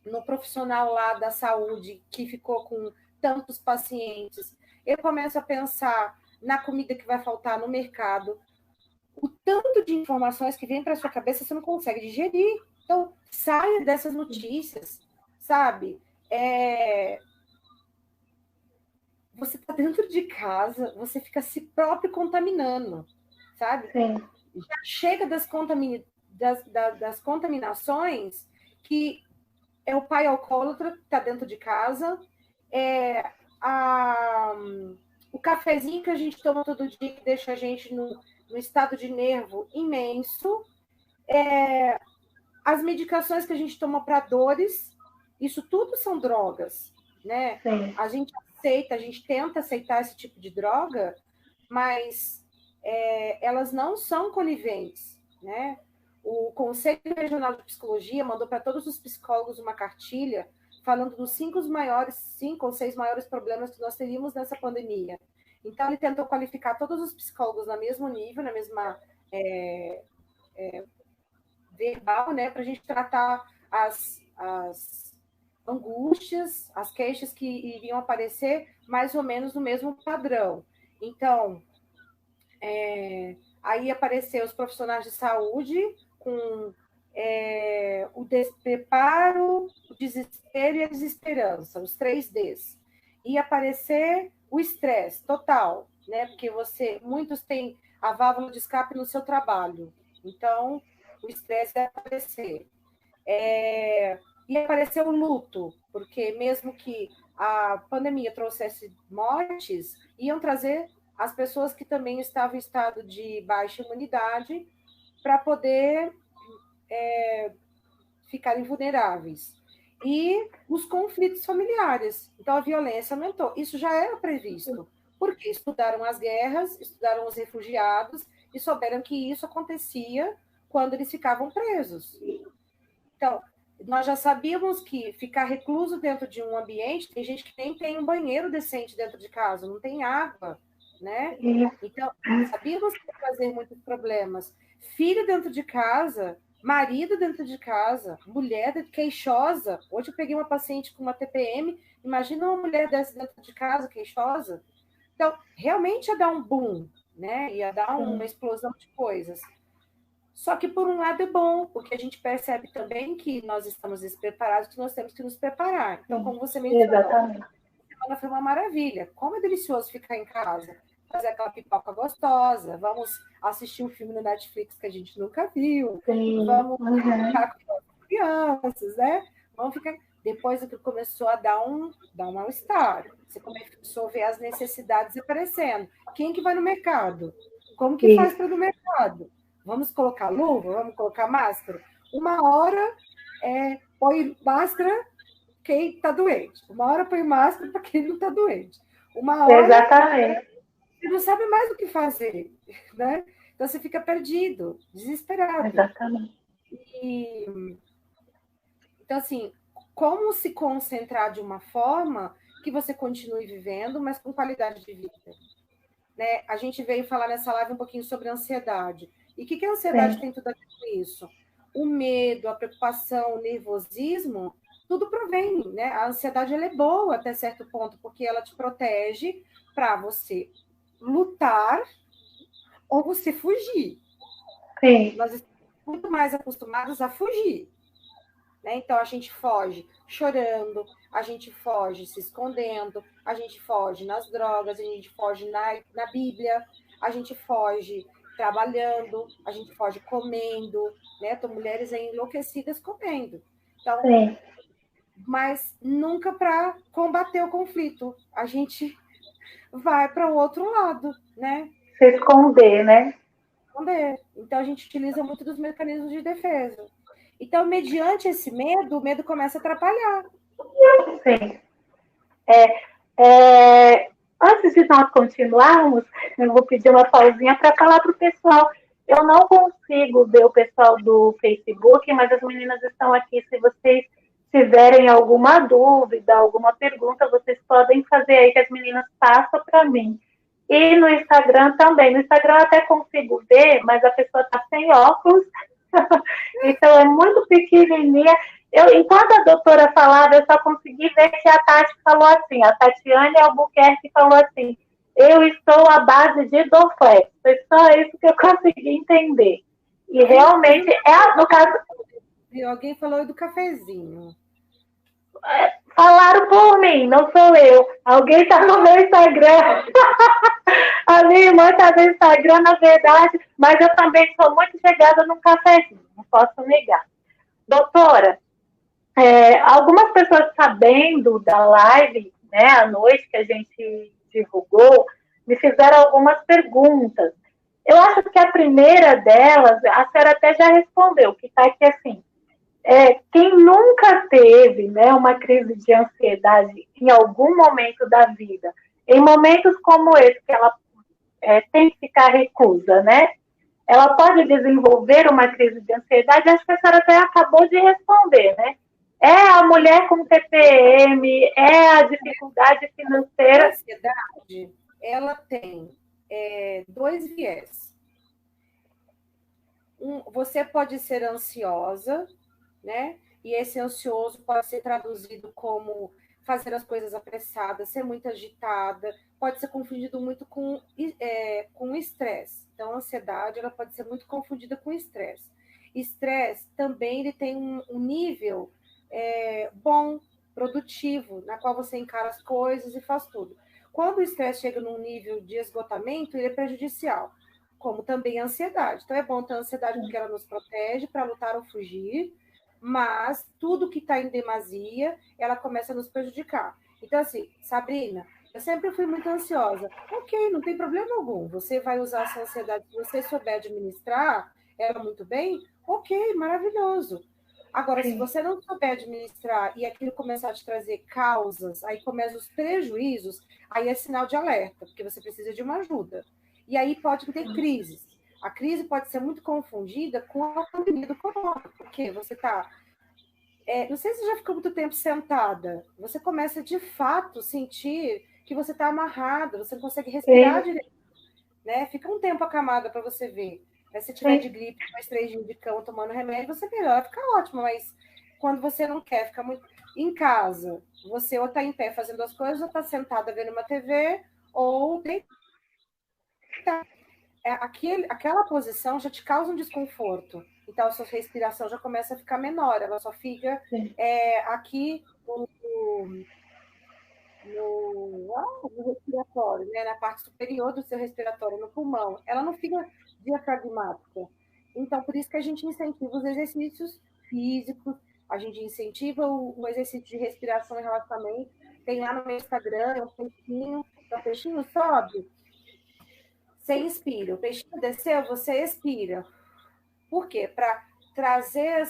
no profissional lá da saúde que ficou com tantos pacientes. Eu começo a pensar na comida que vai faltar no mercado. O tanto de informações que vem para a sua cabeça, você não consegue digerir. Então, saia dessas notícias, sabe? Você está dentro de casa, você fica se próprio contaminando, sabe? Já chega das contaminações que é o pai alcoólatra que está dentro de casa, o cafezinho que a gente toma todo dia que deixa a gente no estado de nervo imenso, as medicações que a gente toma para dores, isso tudo são drogas, né? A gente aceita, a gente tenta aceitar esse tipo de droga, mas elas não são coniventes, né? O Conselho Regional de Psicologia mandou para todos os psicólogos uma cartilha falando dos 5 ou 6 maiores problemas que nós teríamos nessa pandemia. Então, ele tentou qualificar todos os psicólogos no mesmo nível, na mesma verbal, né, para a gente tratar as angústias, as queixas que iriam aparecer mais ou menos no mesmo padrão. Então, aí apareceu os profissionais de saúde com o despreparo, o desespero e a desesperança, os 3 Ds. E aparecer o estresse total, né? Porque muitos têm a válvula de escape no seu trabalho. Então, o estresse vai aparecer. E apareceu o luto, porque mesmo que a pandemia trouxesse mortes, iam trazer as pessoas que também estavam em estado de baixa imunidade para poder ficarem vulneráveis. E os conflitos familiares. Então, a violência aumentou. Isso já era previsto. porque estudaram as guerras, estudaram os refugiados e souberam que isso acontecia quando eles ficavam presos. Então, nós já sabíamos que ficar recluso dentro de um ambiente, tem gente que nem tem um banheiro decente dentro de casa, não tem água, né? Então, sabíamos que ia trazer muitos problemas. Filho dentro de casa, marido dentro de casa, mulher queixosa. Hoje eu peguei uma paciente com uma TPM, imagina uma mulher dessa dentro de casa, queixosa. Então, realmente ia dar um boom, né? Ia dar uma explosão de coisas. Só que, por um lado, é bom, porque a gente percebe também que nós estamos despreparados, que nós temos que nos preparar. Então, como você mencionou, Exatamente. a semana foi uma maravilha. Como é delicioso ficar em casa, fazer aquela pipoca gostosa, vamos assistir um filme no Netflix que a gente nunca viu, vamos ficar com as crianças, né? Vamos ficar... Depois que começou a dar um mal-estar, você começou a ver as necessidades aparecendo. Quem que vai no mercado? Como que faz para ir no mercado? Vamos colocar luva? Vamos colocar máscara? Uma hora põe máscara quem está doente. Uma hora põe máscara para quem não está doente. Uma hora Exatamente. Você não sabe mais o que fazer, né? Então você fica perdido, desesperado. Exatamente. Então, assim, como se concentrar de uma forma que você continue vivendo, mas com qualidade de vida? Né? A gente veio falar nessa live um pouquinho sobre ansiedade. E o que a ansiedade tem tudo a ver com isso? O medo, a preocupação, o nervosismo, tudo provém, né? A ansiedade ela é boa até certo ponto, porque ela te protege para você lutar ou você fugir. Sim. Nós estamos muito mais acostumados a fugir. Né? Então, a gente foge chorando, a gente foge se escondendo, a gente foge nas drogas, a gente foge na Bíblia, a gente foge trabalhando, a gente foge comendo, né? Tem mulheres enlouquecidas comendo. Então, mas nunca para combater o conflito. A gente vai para o outro lado, né? Se esconder, né? Esconder. Então, a gente utiliza muito dos mecanismos de defesa. Então, mediante esse medo, o medo começa a atrapalhar. Sim. Antes de nós continuarmos, eu vou pedir uma pausinha para falar para o pessoal. Eu não consigo ver o pessoal do Facebook, mas as meninas estão aqui. Se vocês tiverem alguma dúvida, alguma pergunta, vocês podem fazer aí que as meninas passam para mim. E no Instagram também. No Instagram eu até consigo ver, mas a pessoa está sem óculos. Então é muito pequenininha. Enquanto a doutora falava, eu só consegui ver que a Tati falou assim, a Tatiane Albuquerque falou assim, eu estou à base de Dorflex. Foi só isso que eu consegui entender. E realmente, no caso... E alguém falou do cafezinho. Falaram por mim, não sou eu. Alguém está no meu Instagram. A minha irmã está no Instagram, na verdade, mas eu também sou muito chegada num cafezinho, não posso negar. Doutora, algumas pessoas sabendo da live, né, à noite que a gente divulgou, me fizeram algumas perguntas. Eu acho que a primeira delas, a senhora até já respondeu, que está aqui assim, quem nunca teve, né, uma crise de ansiedade em algum momento da vida, em momentos como esse, que ela tem que ficar reclusa, né? Ela pode desenvolver uma crise de ansiedade, acho que a senhora até acabou de responder, né? É a mulher com TPM, é a dificuldade financeira. A ansiedade, ela tem dois viés. Você pode ser ansiosa, né? E esse ansioso pode ser traduzido como fazer as coisas apressadas, ser muito agitada, pode ser confundido muito com estresse. Então, a ansiedade ela pode ser muito confundida com estresse. Estresse também ele tem um nível bom, produtivo, na qual você encara as coisas e faz tudo. Quando o estresse chega num nível de esgotamento, ele é prejudicial, como também a ansiedade. Então, é bom ter a ansiedade porque ela nos protege para lutar ou fugir, mas tudo que está em demasia, ela começa a nos prejudicar. Então, assim, Sabrina, eu sempre fui muito ansiosa. Ok, não tem problema algum. Você vai usar essa ansiedade, se você souber administrar ela muito bem, ok, maravilhoso. Agora, se você não souber administrar e aquilo começar a te trazer causas, aí começam os prejuízos, aí é sinal de alerta, porque você precisa de uma ajuda. E aí pode ter crises. A crise pode ser muito confundida com a pandemia do corona, porque você está... não sei se você já ficou muito tempo sentada, você começa de fato a sentir que você está amarrada, você não consegue respirar direito, né? Fica um tempo acamada para você ver. Mas se tiver de gripe, 2, 3 dias de cama tomando remédio, você melhora, fica ótimo. Mas quando você não quer ficar muito em casa, você ou está em pé fazendo as coisas, ou está sentada vendo uma TV, ou deitada. Aquela posição já te causa um desconforto. Então, a sua respiração já começa a ficar menor, ela só fica aqui no respiratório, né? Na parte superior do seu respiratório, no pulmão. Ela não fica diafragmática. Então, por isso que a gente incentiva os exercícios físicos, a gente incentiva o exercício de respiração e relaxamento. Tem lá no meu Instagram, um peixinho. Então, o peixinho sobe, você inspira. O peixinho desceu, você expira. Por quê? Para trazer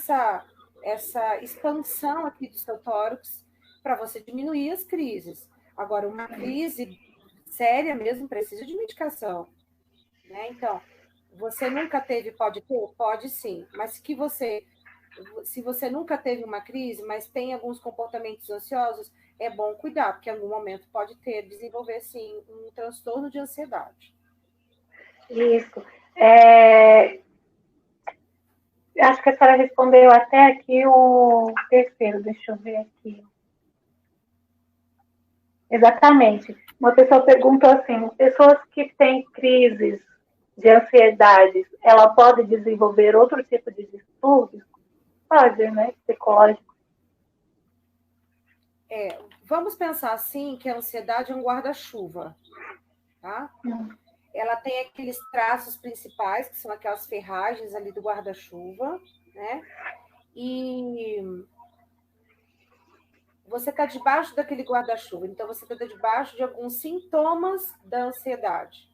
essa expansão aqui do seu tórax, para você diminuir as crises. Agora, uma crise séria mesmo precisa de medicação, né? Então, você nunca teve, pode ter? Pode sim, mas se você nunca teve uma crise, mas tem alguns comportamentos ansiosos, é bom cuidar, porque em algum momento pode desenvolver, sim, um transtorno de ansiedade. Isso. Acho que a senhora respondeu até aqui o terceiro, deixa eu ver aqui. Exatamente. Uma pessoa perguntou assim, pessoas que têm crises de ansiedade, ela pode desenvolver outro tipo de distúrbio? Pode, né? Psicológico. Vamos pensar assim, que a ansiedade é um guarda-chuva, tá? Ela tem aqueles traços principais, que são aquelas ferragens ali do guarda-chuva, né? E você está debaixo daquele guarda-chuva, então você está debaixo de alguns sintomas da ansiedade.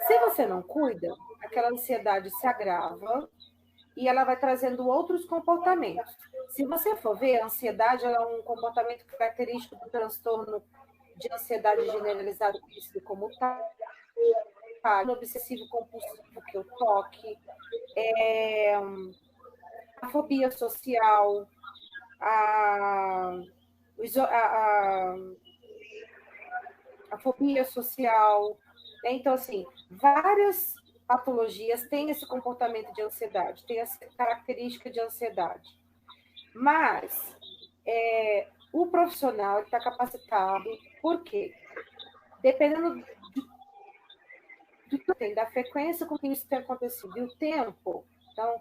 Se você não cuida, aquela ansiedade se agrava e ela vai trazendo outros comportamentos. Se você for ver, a ansiedade é um comportamento característico do transtorno de ansiedade generalizado, conhecido como TAG, obsessivo compulsivo, que é o TOC, a fobia social, a fobia social. Então, assim, várias patologias têm esse comportamento de ansiedade, têm essa característica de ansiedade. Mas o profissional está capacitado, por quê? Dependendo da frequência com que isso tem acontecido e o tempo. Então,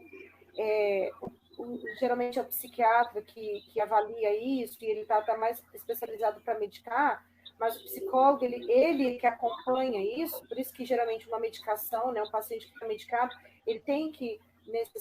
geralmente é o psiquiatra que avalia isso e ele está mais especializado para medicar, mas o psicólogo, ele que acompanha isso, por isso que geralmente uma medicação, né, um paciente que está medicado, ele tem que,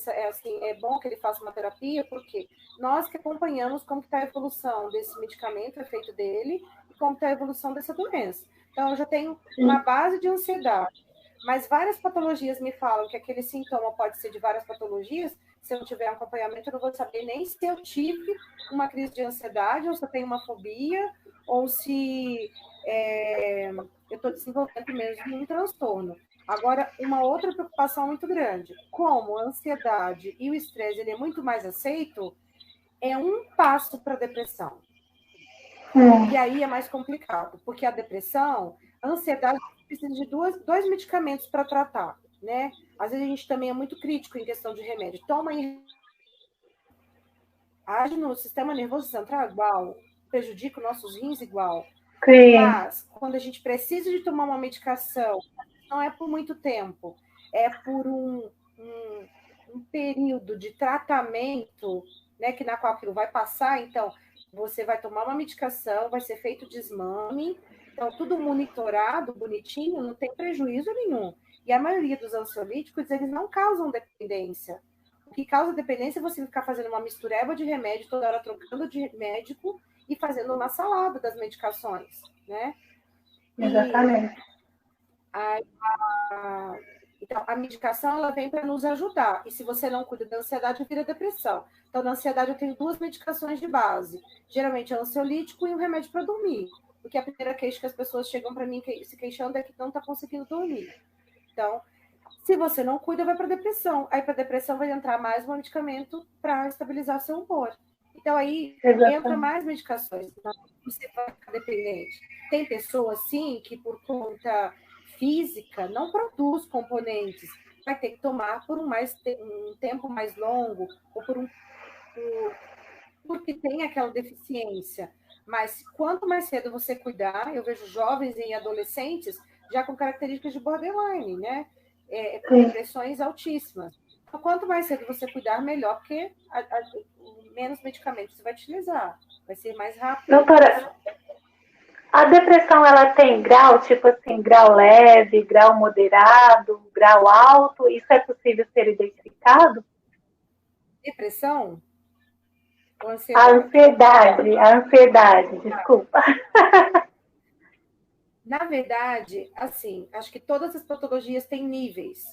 é bom que ele faça uma terapia, porque nós que acompanhamos como está a evolução desse medicamento, o efeito dele, e como está a evolução dessa doença. Então, eu já tenho uma base de ansiedade, mas várias patologias me falam que aquele sintoma pode ser de várias patologias. Se eu não tiver acompanhamento, eu não vou saber nem se eu tive uma crise de ansiedade, ou se eu tenho uma fobia, ou se eu estou desenvolvendo mesmo um transtorno. Agora, uma outra preocupação muito grande, como a ansiedade e o estresse ele é muito mais aceito, é um passo para a depressão. E aí é mais complicado, porque a depressão, a ansiedade precisa de dois medicamentos para tratar, né? Às vezes a gente também é muito crítico em questão de remédio. Age no sistema nervoso central igual, prejudica os nossos rins igual. Sim. Mas quando a gente precisa de tomar uma medicação, não é por muito tempo, é por um período de tratamento, né, na qual aquilo vai passar, então você vai tomar uma medicação, vai ser feito desmame, então tudo monitorado, bonitinho, não tem prejuízo nenhum. E a maioria dos ansiolíticos, eles não causam dependência. O que causa dependência é você ficar fazendo uma mistureba de remédio, toda hora trocando de médico e fazendo uma salada das medicações, né? Exatamente. Então, a medicação, ela vem para nos ajudar. E se você não cuida da ansiedade, vira depressão. Então, na ansiedade, eu tenho 2 medicações de base. Geralmente, é um ansiolítico e um remédio para dormir. Porque a primeira queixa que as pessoas chegam para mim se queixando é que não está conseguindo dormir. Então, se você não cuida, vai para depressão. Aí, para depressão, vai entrar mais um medicamento para estabilizar seu humor. Então, aí, entra mais medicações. Então, você vai ficar dependente. Tem pessoas, sim, que por conta física não produz componentes. Vai ter que tomar por um tempo mais longo ou porque tem aquela deficiência. Mas quanto mais cedo você cuidar, eu vejo jovens e adolescentes já com características de borderline, né? Com depressões altíssimas. Então, quanto mais cedo você cuidar, melhor, porque menos medicamentos você vai utilizar. Vai ser mais rápido. Doutora, a depressão, ela tem grau, tipo assim, grau leve, grau moderado, grau alto? Isso é possível ser identificado? Depressão? A ansiedade, desculpa. Na verdade, assim, acho que todas as patologias têm níveis,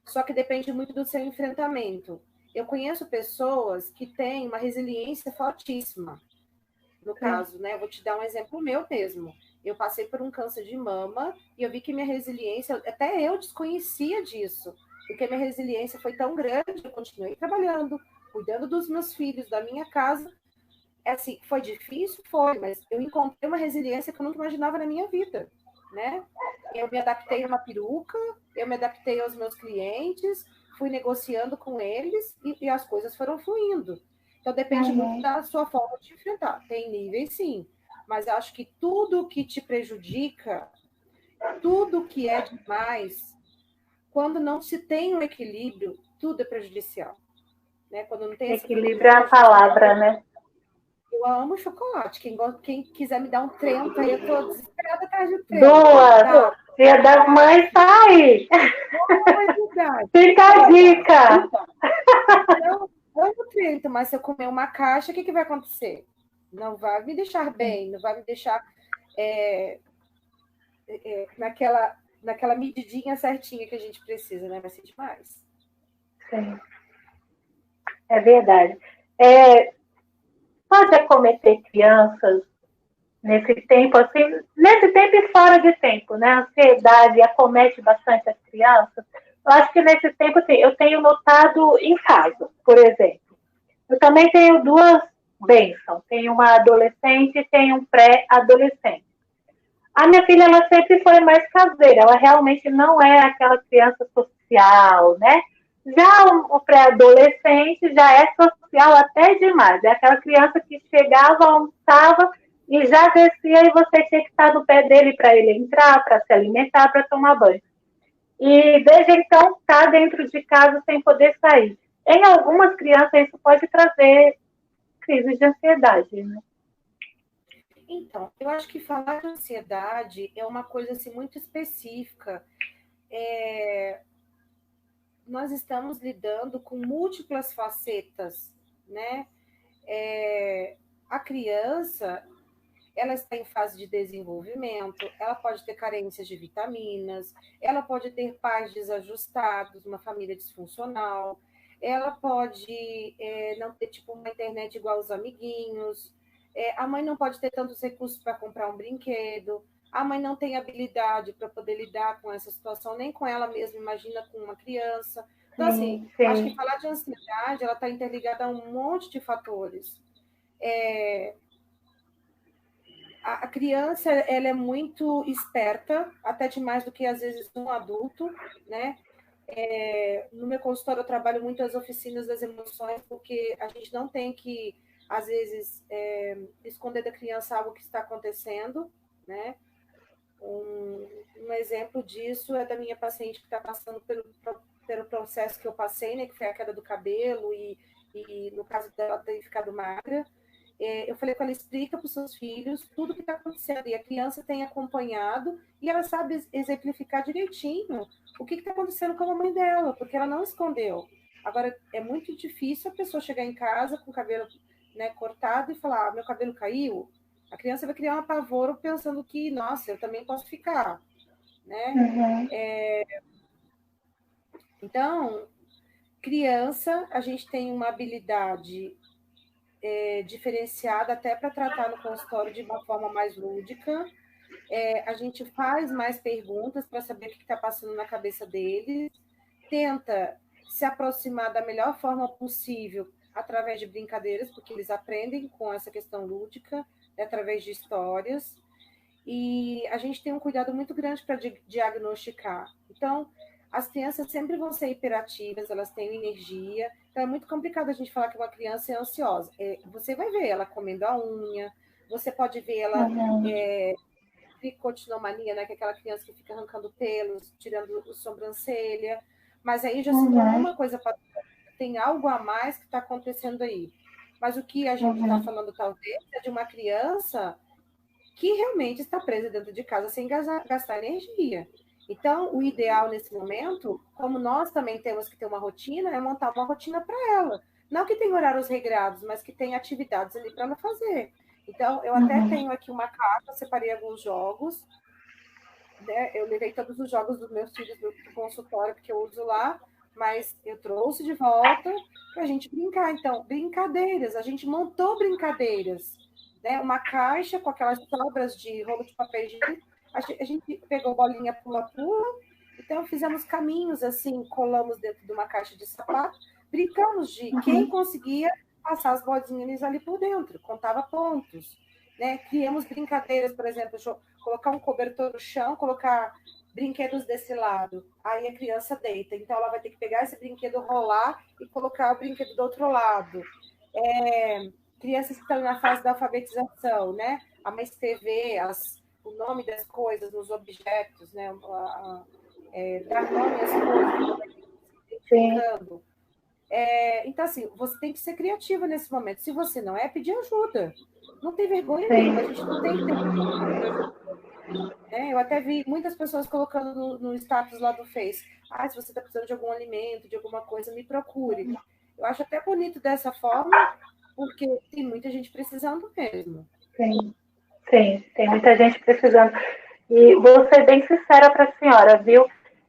só que depende muito do seu enfrentamento. Eu conheço pessoas que têm uma resiliência fortíssima. No caso, né? Eu vou te dar um exemplo meu mesmo. Eu passei por um câncer de mama e eu vi que minha resiliência, até eu desconhecia disso, porque minha resiliência foi tão grande, eu continuei trabalhando, cuidando dos meus filhos, da minha casa. Assim, foi difícil? Foi, mas eu encontrei uma resiliência que eu nunca imaginava na minha vida, né? Eu me adaptei a uma peruca, eu me adaptei aos meus clientes, fui negociando com eles e as coisas foram fluindo. Então, depende muito da sua forma de enfrentar. Tem níveis, sim, mas eu acho que tudo que te prejudica, tudo que é demais, quando não se tem um equilíbrio, tudo é prejudicial. Né? Quando não tem esse equilíbrio é a palavra, né? Eu amo chocolate. Quem quiser me dar um 30, eu tô desesperada atrás de 30. Duas! Tá? Dia das Mães tá aí! Fica a dica! Eu amo 30, mas se eu comer uma caixa, o que vai acontecer? Não vai me deixar bem, não vai me deixar naquela medidinha certinha que a gente precisa, né? Vai ser demais. Sim. É verdade. Pode acometer crianças nesse tempo, assim, nesse tempo e fora de tempo, né? A ansiedade acomete bastante as crianças. Eu acho que nesse tempo, assim, eu tenho notado em casa, por exemplo. Eu também tenho 2 bênçãos. Tenho uma adolescente e tenho um pré-adolescente. A minha filha, ela sempre foi mais caseira. Ela realmente não é aquela criança social, né? Já o pré-adolescente já é social até demais. É aquela criança que chegava, almoçava e já descia e você tinha que estar no pé dele para ele entrar, para se alimentar, para tomar banho. E desde então está dentro de casa sem poder sair. Em algumas crianças isso pode trazer crises de ansiedade, né? Então, eu acho que falar de ansiedade é uma coisa assim, muito específica. Nós estamos lidando com múltiplas facetas, né? A criança, ela está em fase de desenvolvimento, ela pode ter carências de vitaminas, ela pode ter pais desajustados, uma família disfuncional, ela pode não ter tipo uma internet igual aos amiguinhos, a mãe não pode ter tantos recursos para comprar um brinquedo, a mãe não tem habilidade para poder lidar com essa situação, nem com ela mesma, imagina com uma criança. Então, assim, sim. Acho que falar de ansiedade, ela está interligada a um monte de fatores. A criança, ela é muito esperta, até demais do que, às vezes, um adulto, né? No meu consultório, eu trabalho muito as oficinas das emoções, porque a gente não tem que, às vezes, esconder da criança algo que está acontecendo, né? Um exemplo disso é da minha paciente que está passando pelo processo que eu passei, né? Que foi a queda do cabelo e no caso dela ter ficado magra. Eu falei com ela, explica para os seus filhos tudo o que está acontecendo. E a criança tem acompanhado e ela sabe exemplificar direitinho o que está acontecendo com a mãe dela, porque ela não escondeu. Agora, é muito difícil a pessoa chegar em casa com o cabelo, né, cortado e falar, meu cabelo caiu. A criança vai criar um apavoro pensando que, nossa, eu também posso ficar. Né? Uhum. Então, criança, a gente tem uma habilidade diferenciada até para tratar no consultório de uma forma mais lúdica. A gente faz mais perguntas para saber o que está passando na cabeça deles, tenta se aproximar da melhor forma possível através de brincadeiras, porque eles aprendem com essa questão lúdica, através de histórias, e a gente tem um cuidado muito grande para diagnosticar. Então, as crianças sempre vão ser hiperativas, elas têm energia, então é muito complicado a gente falar que uma criança é ansiosa. Você vai ver ela comendo a unha, você pode ver ela tricotinomania, né, que é aquela criança que fica arrancando pelos, tirando a sobrancelha, mas aí já se tornou uma coisa, tem algo a mais que está acontecendo aí. Mas o que a gente está falando, talvez, é de uma criança que realmente está presa dentro de casa sem gastar energia. Então, o ideal nesse momento, como nós também temos que ter uma rotina, é montar uma rotina para ela. Não que tenha horários regrados, mas que tenha atividades ali para ela fazer. Então, eu até tenho aqui uma caixa, separei alguns jogos, né? Eu levei todos os jogos dos meus filhos do consultório, porque eu uso lá, mas eu trouxe de volta para a gente brincar. Então, brincadeiras, a gente montou brincadeiras, né? Uma caixa com aquelas sobras de rolo de papel higiênico, a gente pegou bolinha pula-pula, então fizemos caminhos assim, colamos dentro de uma caixa de sapato, brincamos de quem conseguia passar as bolinhas ali por dentro, contava pontos, né? Criamos brincadeiras, por exemplo, colocar um cobertor no chão, colocar brinquedos desse lado, aí a criança deita, então ela vai ter que pegar esse brinquedo, rolar e colocar o brinquedo do outro lado. Crianças que estão na fase da alfabetização, né? A mãe escrever o nome das coisas nos objetos, né? Dar nome às coisas, identificando. Então, assim, você tem que ser criativa nesse momento. Se você não é, pedir ajuda. Não tem vergonha nenhuma, a gente não tem que ter vergonha. Eu até vi muitas pessoas colocando no status lá do Face, se você está precisando de algum alimento, de alguma coisa, me procure. Eu acho até bonito dessa forma, porque tem muita gente precisando mesmo. Sim, tem muita gente precisando. E vou ser bem sincera para a senhora, viu?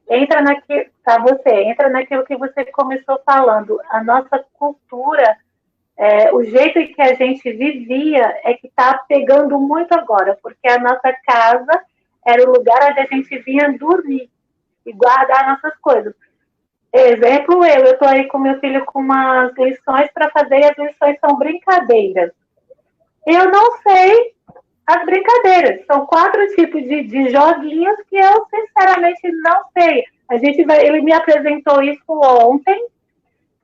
Entra naquilo que você começou falando. A nossa cultura, o jeito que a gente vivia é que está pegando muito agora, porque a nossa casa era o lugar onde a gente vinha dormir e guardar nossas coisas. Exemplo, eu estou aí com meu filho com umas lições para fazer, e as lições são brincadeiras. Eu não sei as brincadeiras. São 4 tipos de joguinhos que eu, sinceramente, não sei. Ele me apresentou isso ontem,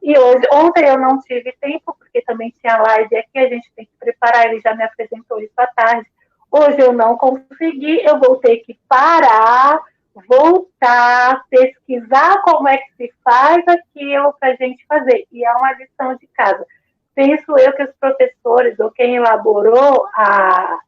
e ontem eu não tive tempo, porque também tinha live aqui, a gente tem que preparar, ele já me apresentou isso à tarde. Hoje eu não consegui, eu vou ter que parar, voltar, pesquisar como é que se faz aquilo para a gente fazer. E é uma lição de casa. Penso eu que os professores, ou quem elaborou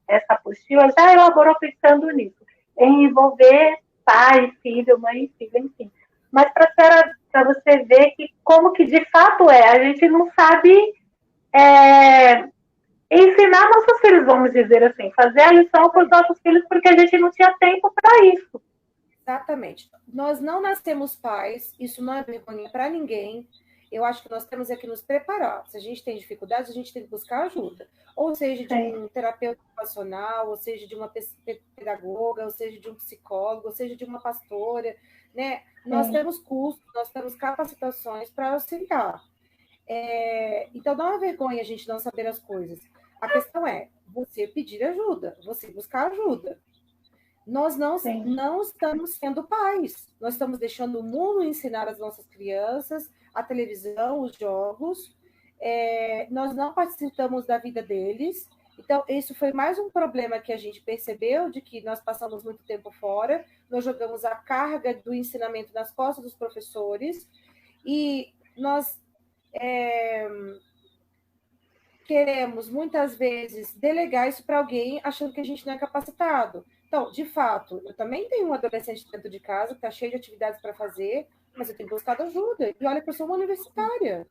essa apostila, já elaborou pensando nisso, em envolver pai, filho, mãe, filho, enfim. Mas para você ver que como que de fato a gente não sabe ensinar nossos filhos, vamos dizer assim, fazer a lição para os nossos filhos, porque a gente não tinha tempo para isso. Exatamente. Nós não nascemos pais, isso não é vergonha para ninguém. Eu acho que nós temos que nos preparar. Se a gente tem dificuldades, a gente tem que buscar ajuda. Ou seja, de um terapeuta ocupacional, ou seja, de uma pedagoga, ou seja, de um psicólogo, ou seja, de uma pastora, né? Nós temos cursos, nós temos capacitações para auxiliar. Então, não é vergonha a gente não saber as coisas. A questão é você pedir ajuda, você buscar ajuda. Nós não estamos sendo pais, nós estamos deixando o mundo ensinar as nossas crianças, a televisão, os jogos, nós não participamos da vida deles. Então, isso foi mais um problema que a gente percebeu, de que nós passamos muito tempo fora, nós jogamos a carga do ensinamento nas costas dos professores, e nós queremos, muitas vezes, delegar isso para alguém, achando que a gente não é capacitado. Então, de fato, eu também tenho um adolescente dentro de casa, que está cheio de atividades para fazer, mas eu tenho buscado ajuda. E olha que eu sou uma universitária,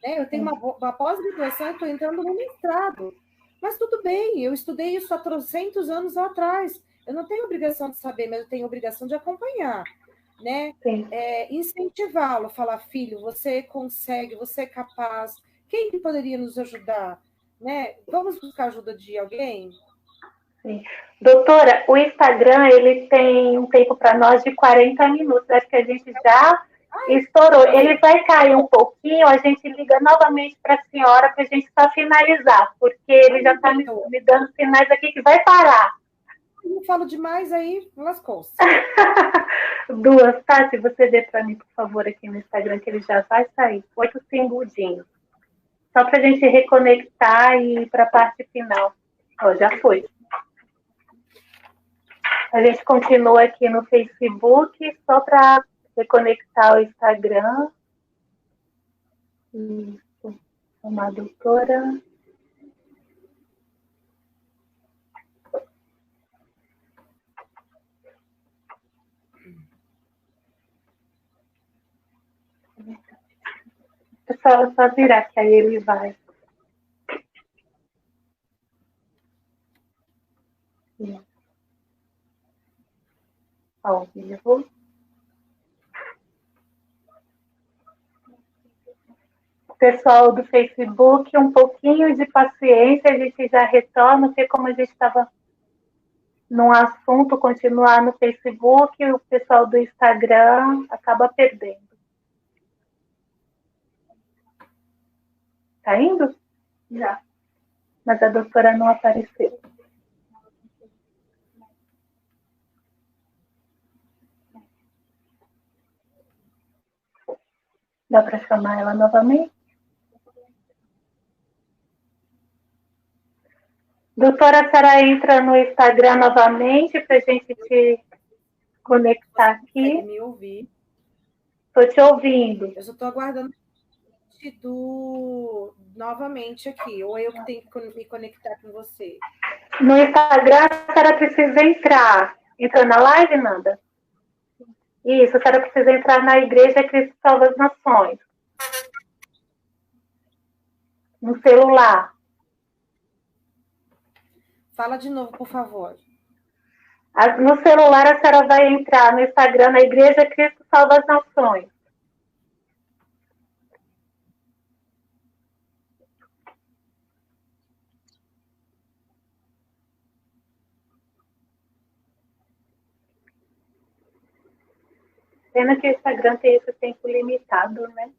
né? Eu tenho uma pós-graduação, eu estou entrando no mestrado. Mas tudo bem, eu estudei isso há 300 anos atrás. Eu não tenho obrigação de saber, mas eu tenho obrigação de acompanhar. né? Incentivá-lo, falar, filho, você consegue, você é capaz, quem que poderia nos ajudar? Né? Vamos buscar ajuda de alguém? Sim. Doutora, o Instagram, ele tem um tempo para nós de 40 minutos. Acho que a gente já estourou. Ele vai cair um pouquinho, a gente liga novamente para a senhora para a gente só finalizar, porque ele já está me dando sinais aqui que vai parar. Eu falo demais, aí lascou-se. Duas, tá? Se você der para mim, por favor, aqui no Instagram, que ele já vai sair. 8 segundinhos. Só para a gente reconectar e ir para a parte final. Ó, já foi. A gente continua aqui no Facebook, só para reconectar o Instagram. Isso. Uma doutora. É só virar, que aí ele vai. Ao vivo. Pessoal do Facebook, um pouquinho de paciência, a gente já retorna, porque como a gente estava num assunto, continuar no Facebook, o pessoal do Instagram acaba perdendo. Tá indo? Já. Mas a doutora não apareceu. Dá para chamar ela novamente? Doutora, a senhora entra no Instagram novamente para a gente te conectar aqui. Você me ouvir? Estou te ouvindo. Eu só estou aguardando novamente aqui, ou eu que tenho que me conectar com você? No Instagram, a senhora precisa entrar. Entra na live, Nanda? Isso, a senhora precisa entrar na Igreja Cristo Salva as Nações. No celular. Fala de novo, por favor. No celular, a senhora vai entrar no Instagram, na Igreja Cristo Salva as Nações. Pena que o Instagram tem esse tempo limitado, né?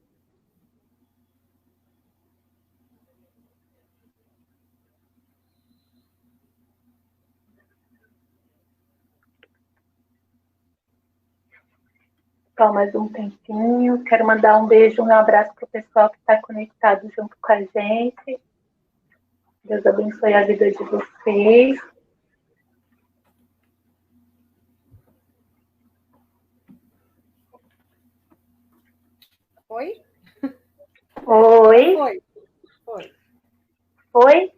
Só mais um tempinho. Quero mandar um beijo, um abraço para o pessoal que está conectado junto com a gente. Deus abençoe a vida de vocês. Oi? Oi? Foi. Foi?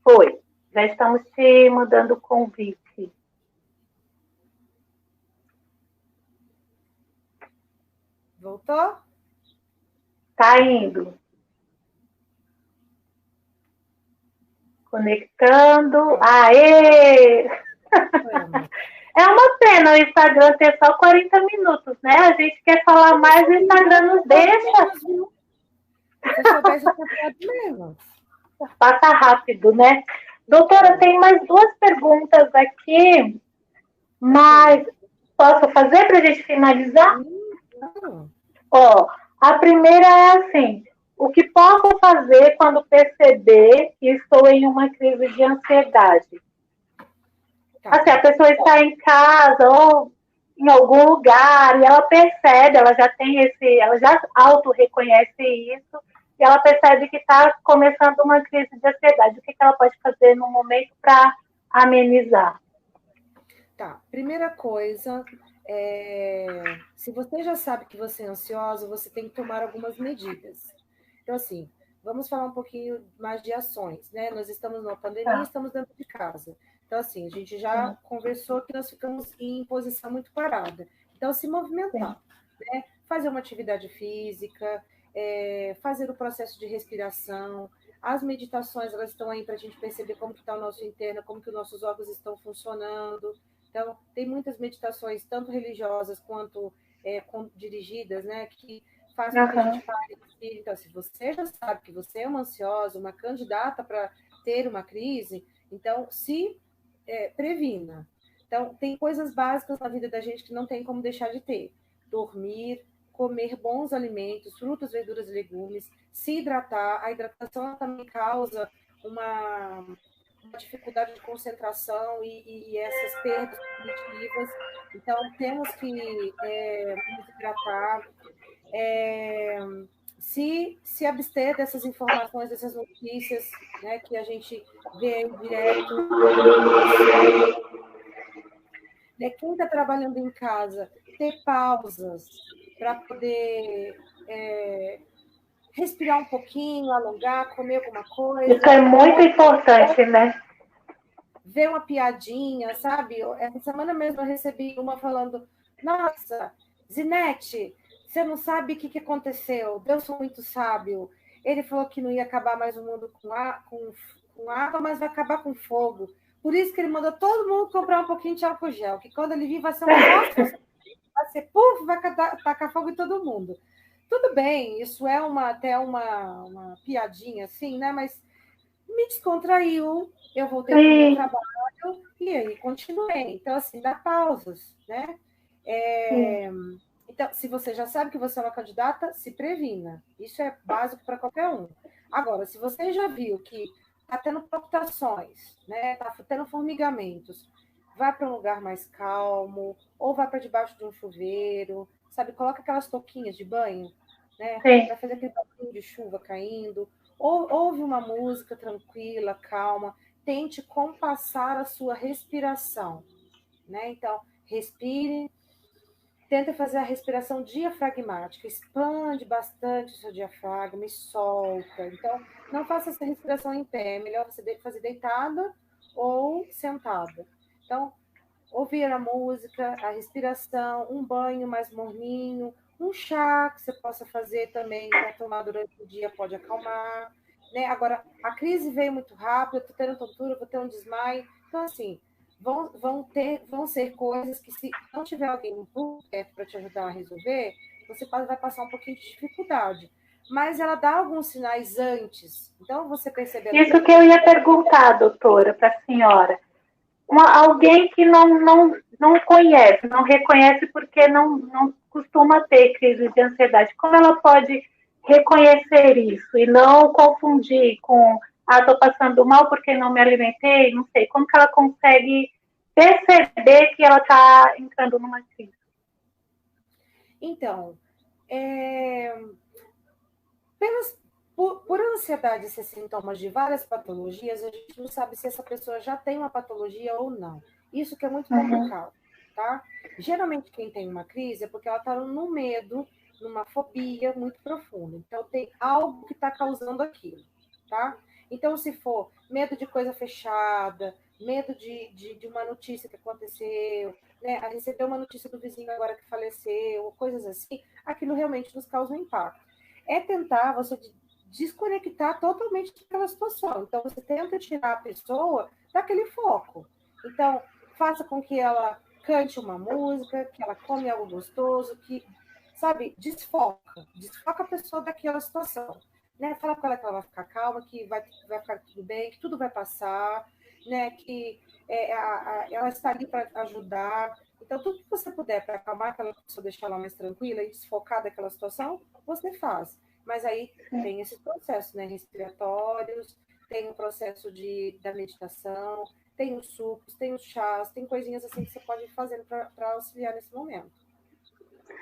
Foi. Já estamos te mandando o convite. Voltou? Tá indo. Conectando. Aê! É uma pena o Instagram ter só 40 minutos, né? A gente quer falar mais, o Instagram nos deixa. Se soubesse, eu tinha mesmo. Passa rápido, né? Doutora, tem mais duas perguntas aqui, mas posso fazer para a gente finalizar? Ó, a primeira é assim: o que posso fazer quando perceber que estou em uma crise de ansiedade? Assim, a pessoa está em casa ou em algum lugar e ela percebe, ela já tem ela já auto-reconhece isso e ela percebe que está começando uma crise de ansiedade. O que ela pode fazer no momento para amenizar? Tá, primeira coisa, se você já sabe que você é ansiosa, você tem que tomar algumas medidas. Então, assim, vamos falar um pouquinho mais de ações, né? Nós estamos numa pandemia, estamos dentro de casa. Então, assim, a gente já conversou que nós ficamos em posição muito parada. Então, se movimentar, né? Fazer uma atividade física, fazer o processo de respiração. As meditações, elas estão aí para a gente perceber como que está o nosso interno, como que os nossos órgãos estão funcionando, Então, tem muitas meditações, tanto religiosas quanto dirigidas, né, que fazem com que a gente pare. Então, se você já sabe que você é uma ansiosa, uma candidata para ter uma crise, então se previna. Então, tem coisas básicas na vida da gente que não tem como deixar de ter. Dormir, comer bons alimentos, frutas, verduras e legumes, se hidratar. A hidratação também causa uma dificuldade de concentração e essas perdas cognitivas. Então, temos que nos hidratar, se abster dessas informações, dessas notícias, né, que a gente vê direto. Quem está trabalhando em casa, ter pausas para poder respirar um pouquinho, alongar, comer alguma coisa. Isso é muito importante, né? Ver uma piadinha, sabe? Essa semana mesmo eu recebi uma falando, nossa, Zinete, você não sabe o que aconteceu, Deus foi muito sábio. Ele falou que não ia acabar mais o mundo com água, mas vai acabar com fogo. Por isso que ele mandou todo mundo comprar um pouquinho de álcool gel, que quando ele vir vai ser um negócio, vai ser puf, vai tacar fogo em todo mundo. Tudo bem, isso é até uma piadinha assim, né? Mas me descontraiu, eu voltei para o meu trabalho e aí continuei. Então, assim, dá pausas, né? Então, se você já sabe que você é uma candidata, se previna. Isso é básico para qualquer um. Agora, se você já viu que está tendo palpitações, né? Está tendo formigamentos, vai para um lugar mais calmo, ou vai para debaixo de um chuveiro, sabe? Coloca aquelas touquinhas de banho, né? Para fazer aquele barulho de chuva caindo. Ou ouve uma música tranquila, calma. Tente compassar a sua respiração, né? Então, respire. Tenta fazer a respiração diafragmática, expande bastante o seu diafragma e solta. Então, não faça essa respiração em pé, é melhor você fazer deitada ou sentada. Então, ouvir a música, a respiração, um banho mais morninho, um chá que você possa fazer também para tomar durante o dia pode acalmar. Né? Agora, a crise veio muito rápido, eu estou tendo tontura, vou ter um desmaio. Então, assim, vão ser coisas que, se não tiver alguém por perto para te ajudar a resolver, você vai passar um pouquinho de dificuldade. Mas ela dá alguns sinais antes. Então, você percebeu... Isso que eu ia perguntar, doutora, para a senhora. Alguém que não conhece, não reconhece porque não costuma ter crise de ansiedade. Como ela pode reconhecer isso e não confundir com estou passando mal porque não me alimentei, não sei. Como que ela consegue perceber que ela está entrando numa crise? Então, por ansiedade e sintomas de várias patologias, a gente não sabe se essa pessoa já tem uma patologia ou não. Isso que é muito complicado, tá? Geralmente, quem tem uma crise é porque ela está num medo, numa fobia muito profunda. Então, tem algo que está causando aquilo, tá? Então, se for medo de coisa fechada, medo de uma notícia que aconteceu, né? A receber uma notícia do vizinho agora que faleceu, ou coisas assim, aquilo realmente nos causa um impacto. É tentar você desconectar totalmente daquela situação. Então, você tenta tirar a pessoa daquele foco. Então, faça com que ela cante uma música, que ela come algo gostoso, que, sabe, desfoca a pessoa daquela situação. Né? Fala com ela que ela vai ficar calma, que vai ficar tudo bem, que tudo vai passar, né? Que ela está ali para ajudar. Então, tudo que você puder para acalmar aquela pessoa, deixar ela mais tranquila e desfocar daquela situação, você faz. Mas aí tem esse processo, né? Respiratórios, tem o processo da meditação, tem os sucos, tem os chás, tem coisinhas assim que você pode ir fazendo para auxiliar nesse momento.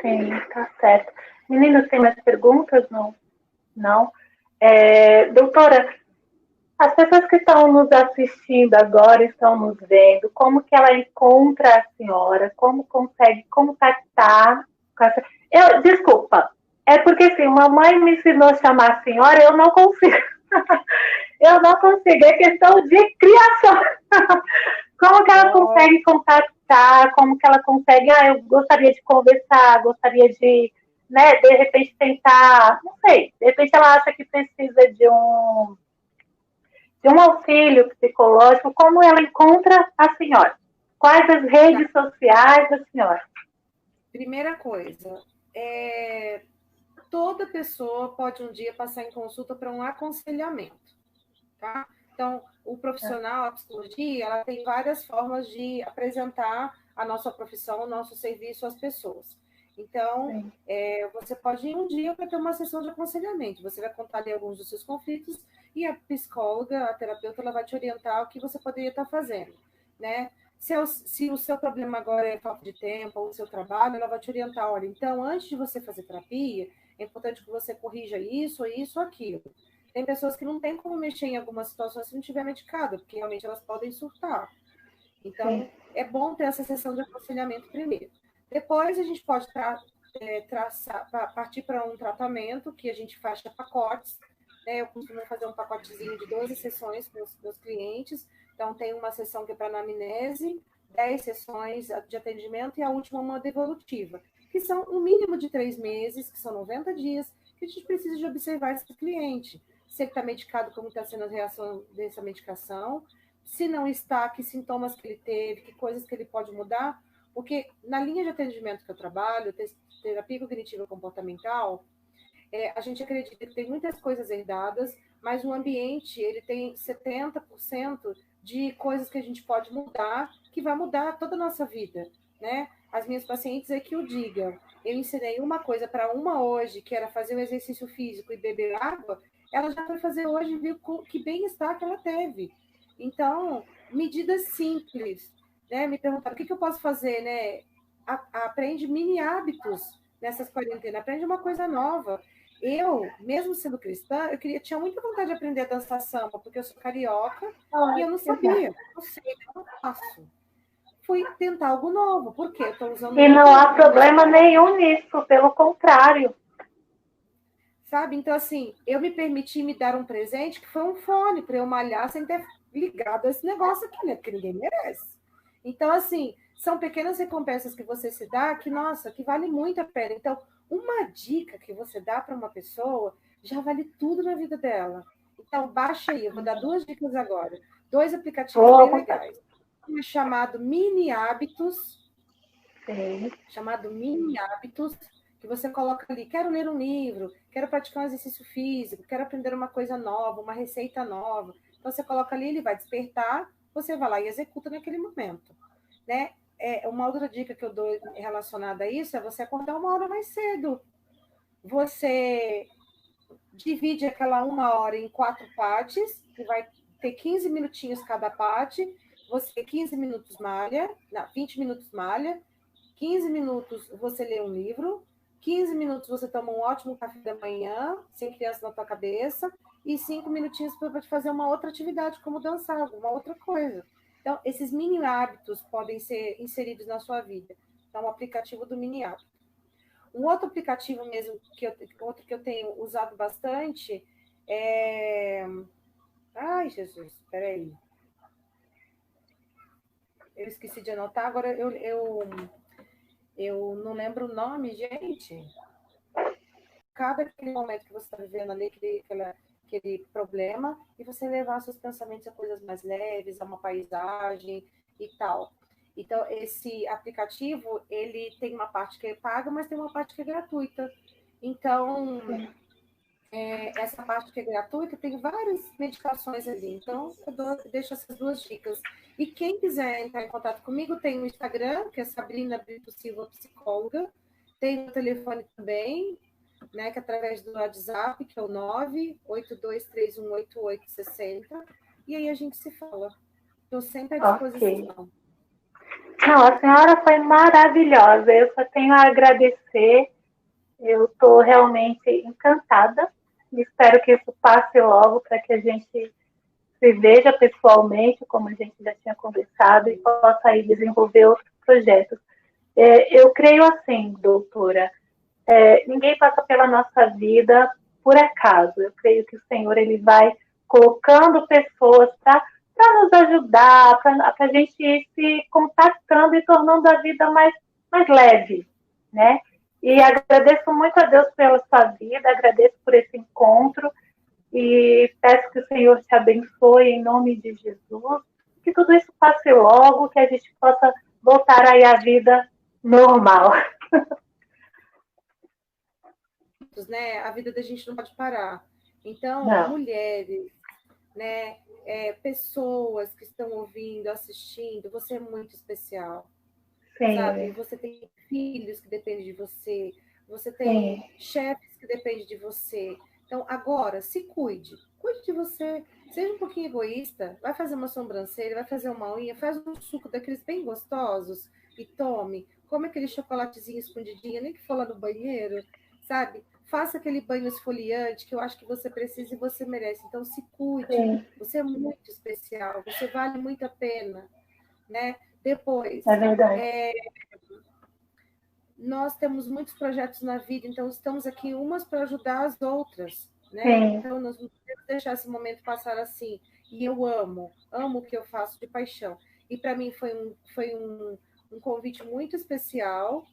Sim, tá certo. Meninas, tem mais perguntas? Não? Doutora, as pessoas que estão nos assistindo agora, estão nos vendo, como que ela encontra a senhora? Como consegue contactar? Desculpa, é porque assim, mamãe me ensinou a chamar a senhora, eu não consigo. Eu não consigo, é questão de criação. Como que ela consegue contactar? Como que ela consegue? Eu gostaria de conversar, gostaria de, né, de repente tentar, não sei, de repente ela acha que precisa de um auxílio psicológico. Como ela encontra a senhora? Quais as redes sociais da senhora? Primeira coisa, toda pessoa pode um dia passar em consulta para um aconselhamento, tá? Então, o profissional, a psicologia, ela tem várias formas de apresentar a nossa profissão, o nosso serviço às pessoas. Então, você pode ir um dia para ter uma sessão de aconselhamento. Você vai contar ali alguns dos seus conflitos e a psicóloga, a terapeuta, ela vai te orientar o que você poderia estar fazendo, né? Se o seu problema agora é falta de tempo ou o seu trabalho, ela vai te orientar, olha, então, antes de você fazer terapia, é importante que você corrija isso, isso, aquilo. Tem pessoas que não têm como mexer em algumas situações se não estiver medicada, porque realmente elas podem surtar. Então, é bom ter essa sessão de aconselhamento primeiro. Depois, a gente pode partir para um tratamento que a gente fecha pacotes, né? Eu costumo fazer um pacotezinho de 12 sessões com os meus clientes. Então, tem uma sessão que é para anamnese, 10 sessões de atendimento e a última uma devolutiva, que são um mínimo de 3 meses, que são 90 dias, que a gente precisa de observar esse cliente. Se ele está medicado, como está sendo a reação dessa medicação, se não está, que sintomas que ele teve, que coisas que ele pode mudar, porque na linha de atendimento que eu trabalho, terapia cognitiva comportamental, a gente acredita que tem muitas coisas herdadas, mas o ambiente ele tem 70% de coisas que a gente pode mudar, que vai mudar toda a nossa vida, né? As minhas pacientes é que eu diga, eu ensinei uma coisa para uma hoje, que era fazer um exercício físico e beber água, ela já foi fazer hoje e viu que bem-estar que ela teve. Então, medidas simples, né? Me perguntaram, o que eu posso fazer, né? Aprende mini hábitos nessas quarentenas, aprende uma coisa nova. Eu, mesmo sendo cristã, tinha muita vontade de aprender a dançar samba, porque eu sou carioca e eu não sabia, não sei, eu não faço. Fui tentar algo novo, porque eu estou usando... E não há problema nenhum nisso, pelo contrário. Sabe? Então, assim, eu me permiti me dar um presente que foi um fone para eu malhar sem ter ligado a esse negócio aqui, né? Porque ninguém merece. Então, assim, são pequenas recompensas que você se dá que, nossa, que vale muito a pena. Então, uma dica que você dá para uma pessoa já vale tudo na vida dela. Então, baixa aí, eu vou dar 2 dicas agora. 2 aplicativos bem legais. Um é chamado Mini Hábitos. Chamado Mini Hábitos, que você coloca ali, quero ler um livro, quero praticar um exercício físico, quero aprender uma coisa nova, uma receita nova. Então, você coloca ali, ele vai despertar, você vai lá e executa naquele momento, né? Uma outra dica que eu dou relacionada a isso é você acordar 1 hora mais cedo. Você divide aquela 1 hora em 4 partes, que vai ter 15 minutinhos cada parte, você 15 minutos malha, 20 minutos malha, 15 minutos você lê um livro, 15 minutos você toma um ótimo café da manhã, sem criança na tua cabeça, e 5 minutinhos para te fazer uma outra atividade, como dançar, alguma outra coisa. Então, esses mini hábitos podem ser inseridos na sua vida. Então, o aplicativo do mini hábito. Um outro aplicativo mesmo, outro que eu tenho usado bastante é... Ai, Jesus, peraí. Eu esqueci de anotar, agora eu não lembro o nome, gente. Cada aquele momento que você está vivendo ali, aquele problema, e você levar seus pensamentos a coisas mais leves, a uma paisagem e tal. Então, esse aplicativo, ele tem uma parte que é paga, mas tem uma parte que é gratuita. Então, essa parte que é gratuita tem várias medicações ali. Então, eu deixo essas 2 dicas. E quem quiser entrar em contato comigo, tem o Instagram, que é Sabrina Brito Silva Psicóloga. Tem o telefone também, né, que é através do WhatsApp, que é o 982318860. E aí a gente se fala. Estou sempre à disposição. Okay. Não, a senhora foi maravilhosa. Eu só tenho a agradecer. Eu estou realmente encantada. Espero que isso passe logo para que a gente se veja pessoalmente, como a gente já tinha conversado, e possa aí desenvolver outros projetos. Eu creio assim, doutora, ninguém passa pela nossa vida por acaso. Eu creio que o Senhor ele vai colocando pessoas para nos ajudar, para a gente ir se contactando e tornando a vida mais leve, né? E agradeço muito a Deus pela sua vida, agradeço por esse encontro e peço que o Senhor te abençoe em nome de Jesus, que tudo isso passe logo, que a gente possa voltar aí à vida normal. Né? A vida da gente não pode parar. Então, Não. mulheres, né? Pessoas que estão ouvindo, assistindo, você é muito especial. Sim. Sabe? Você tem filhos que dependem de você, você tem chefes que dependem de você. Então, agora, se cuide de você. Seja um pouquinho egoísta, vai fazer uma sobrancelha, vai fazer uma unha, faz um suco daqueles bem gostosos e tome. Come aquele chocolatezinho escondidinho, nem que for lá no banheiro, sabe? Faça aquele banho esfoliante que eu acho que você precisa e você merece. Então, se cuide. Sim. Você é muito especial, você vale muito a pena, né? Depois, É verdade. Nós temos muitos projetos na vida, então estamos aqui umas para ajudar as outras, né? Sim. Então, nós não podemos deixar esse momento passar assim. E eu amo o que eu faço de paixão. E para mim foi um convite muito especial,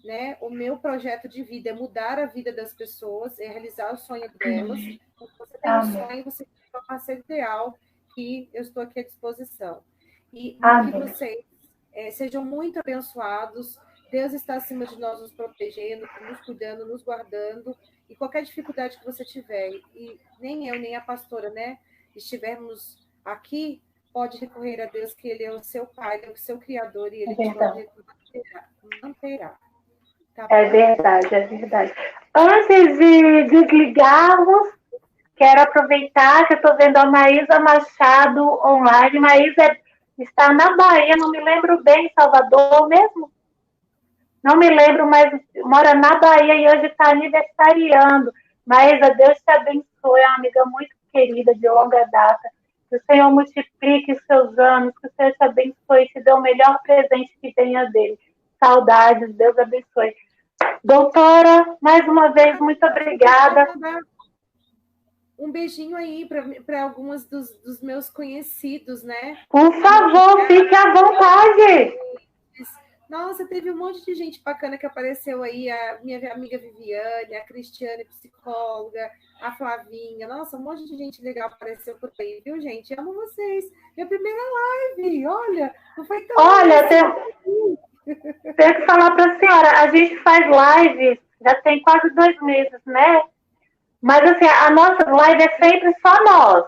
né? O meu projeto de vida é mudar a vida das pessoas, é realizar o sonho delas. Então, se você tem um sonho, você tem uma parceira ideal, que eu estou aqui à disposição. E que vocês sejam muito abençoados. Deus está acima de nós, nos protegendo, nos cuidando, nos guardando. E qualquer dificuldade que você tiver, e nem eu, nem a pastora, né, estivermos aqui, pode recorrer a Deus, que Ele é o seu Pai, Ele é o seu Criador, e Ele te manterá. Tá bom? É verdade, é verdade. Antes de desligarmos, quero aproveitar que eu estou vendo a Maísa Machado online. Maísa está na Bahia, não me lembro bem, Salvador mesmo? Não me lembro, mas mora na Bahia e hoje está aniversariando. Maísa, Deus te abençoe, é uma amiga muito querida, de longa data. Que o Senhor multiplique os seus anos, que o Senhor te abençoe e te dê o melhor presente que tenha dele. Saudades, Deus abençoe. Doutora, mais uma vez, muito obrigada. Um beijinho aí para alguns dos meus conhecidos, né? Por favor, fique à vontade. Nossa, teve um monte de gente bacana que apareceu aí, a minha amiga Viviane, a Cristiane, psicóloga, a Flavinha. Nossa, um monte de gente legal apareceu por aí, viu, gente? Amo vocês. Minha primeira live, olha, não foi tão... Olha, tenho que falar para a senhora, a gente faz live, já tem quase 2 meses, né? Mas, assim, a nossa live é sempre só nós.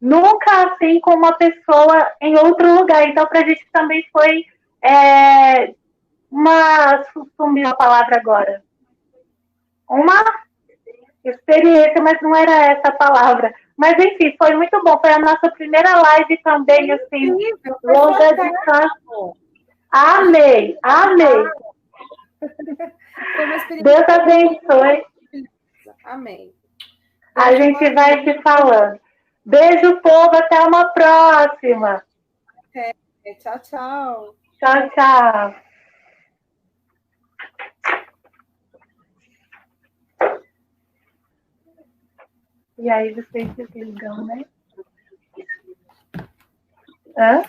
Nunca, assim, com uma pessoa em outro lugar. Então, para a gente também foi sumiu a palavra agora. Uma experiência, mas não era essa a palavra. Mas, enfim, foi muito bom. Foi a nossa primeira live também, assim, longa distância. Amei. Deus abençoe. Amém. A gente vai se falando. Beijo, povo. Até uma próxima. Tchau, tchau. Tchau, tchau. E aí vocês desligam, né? Hã?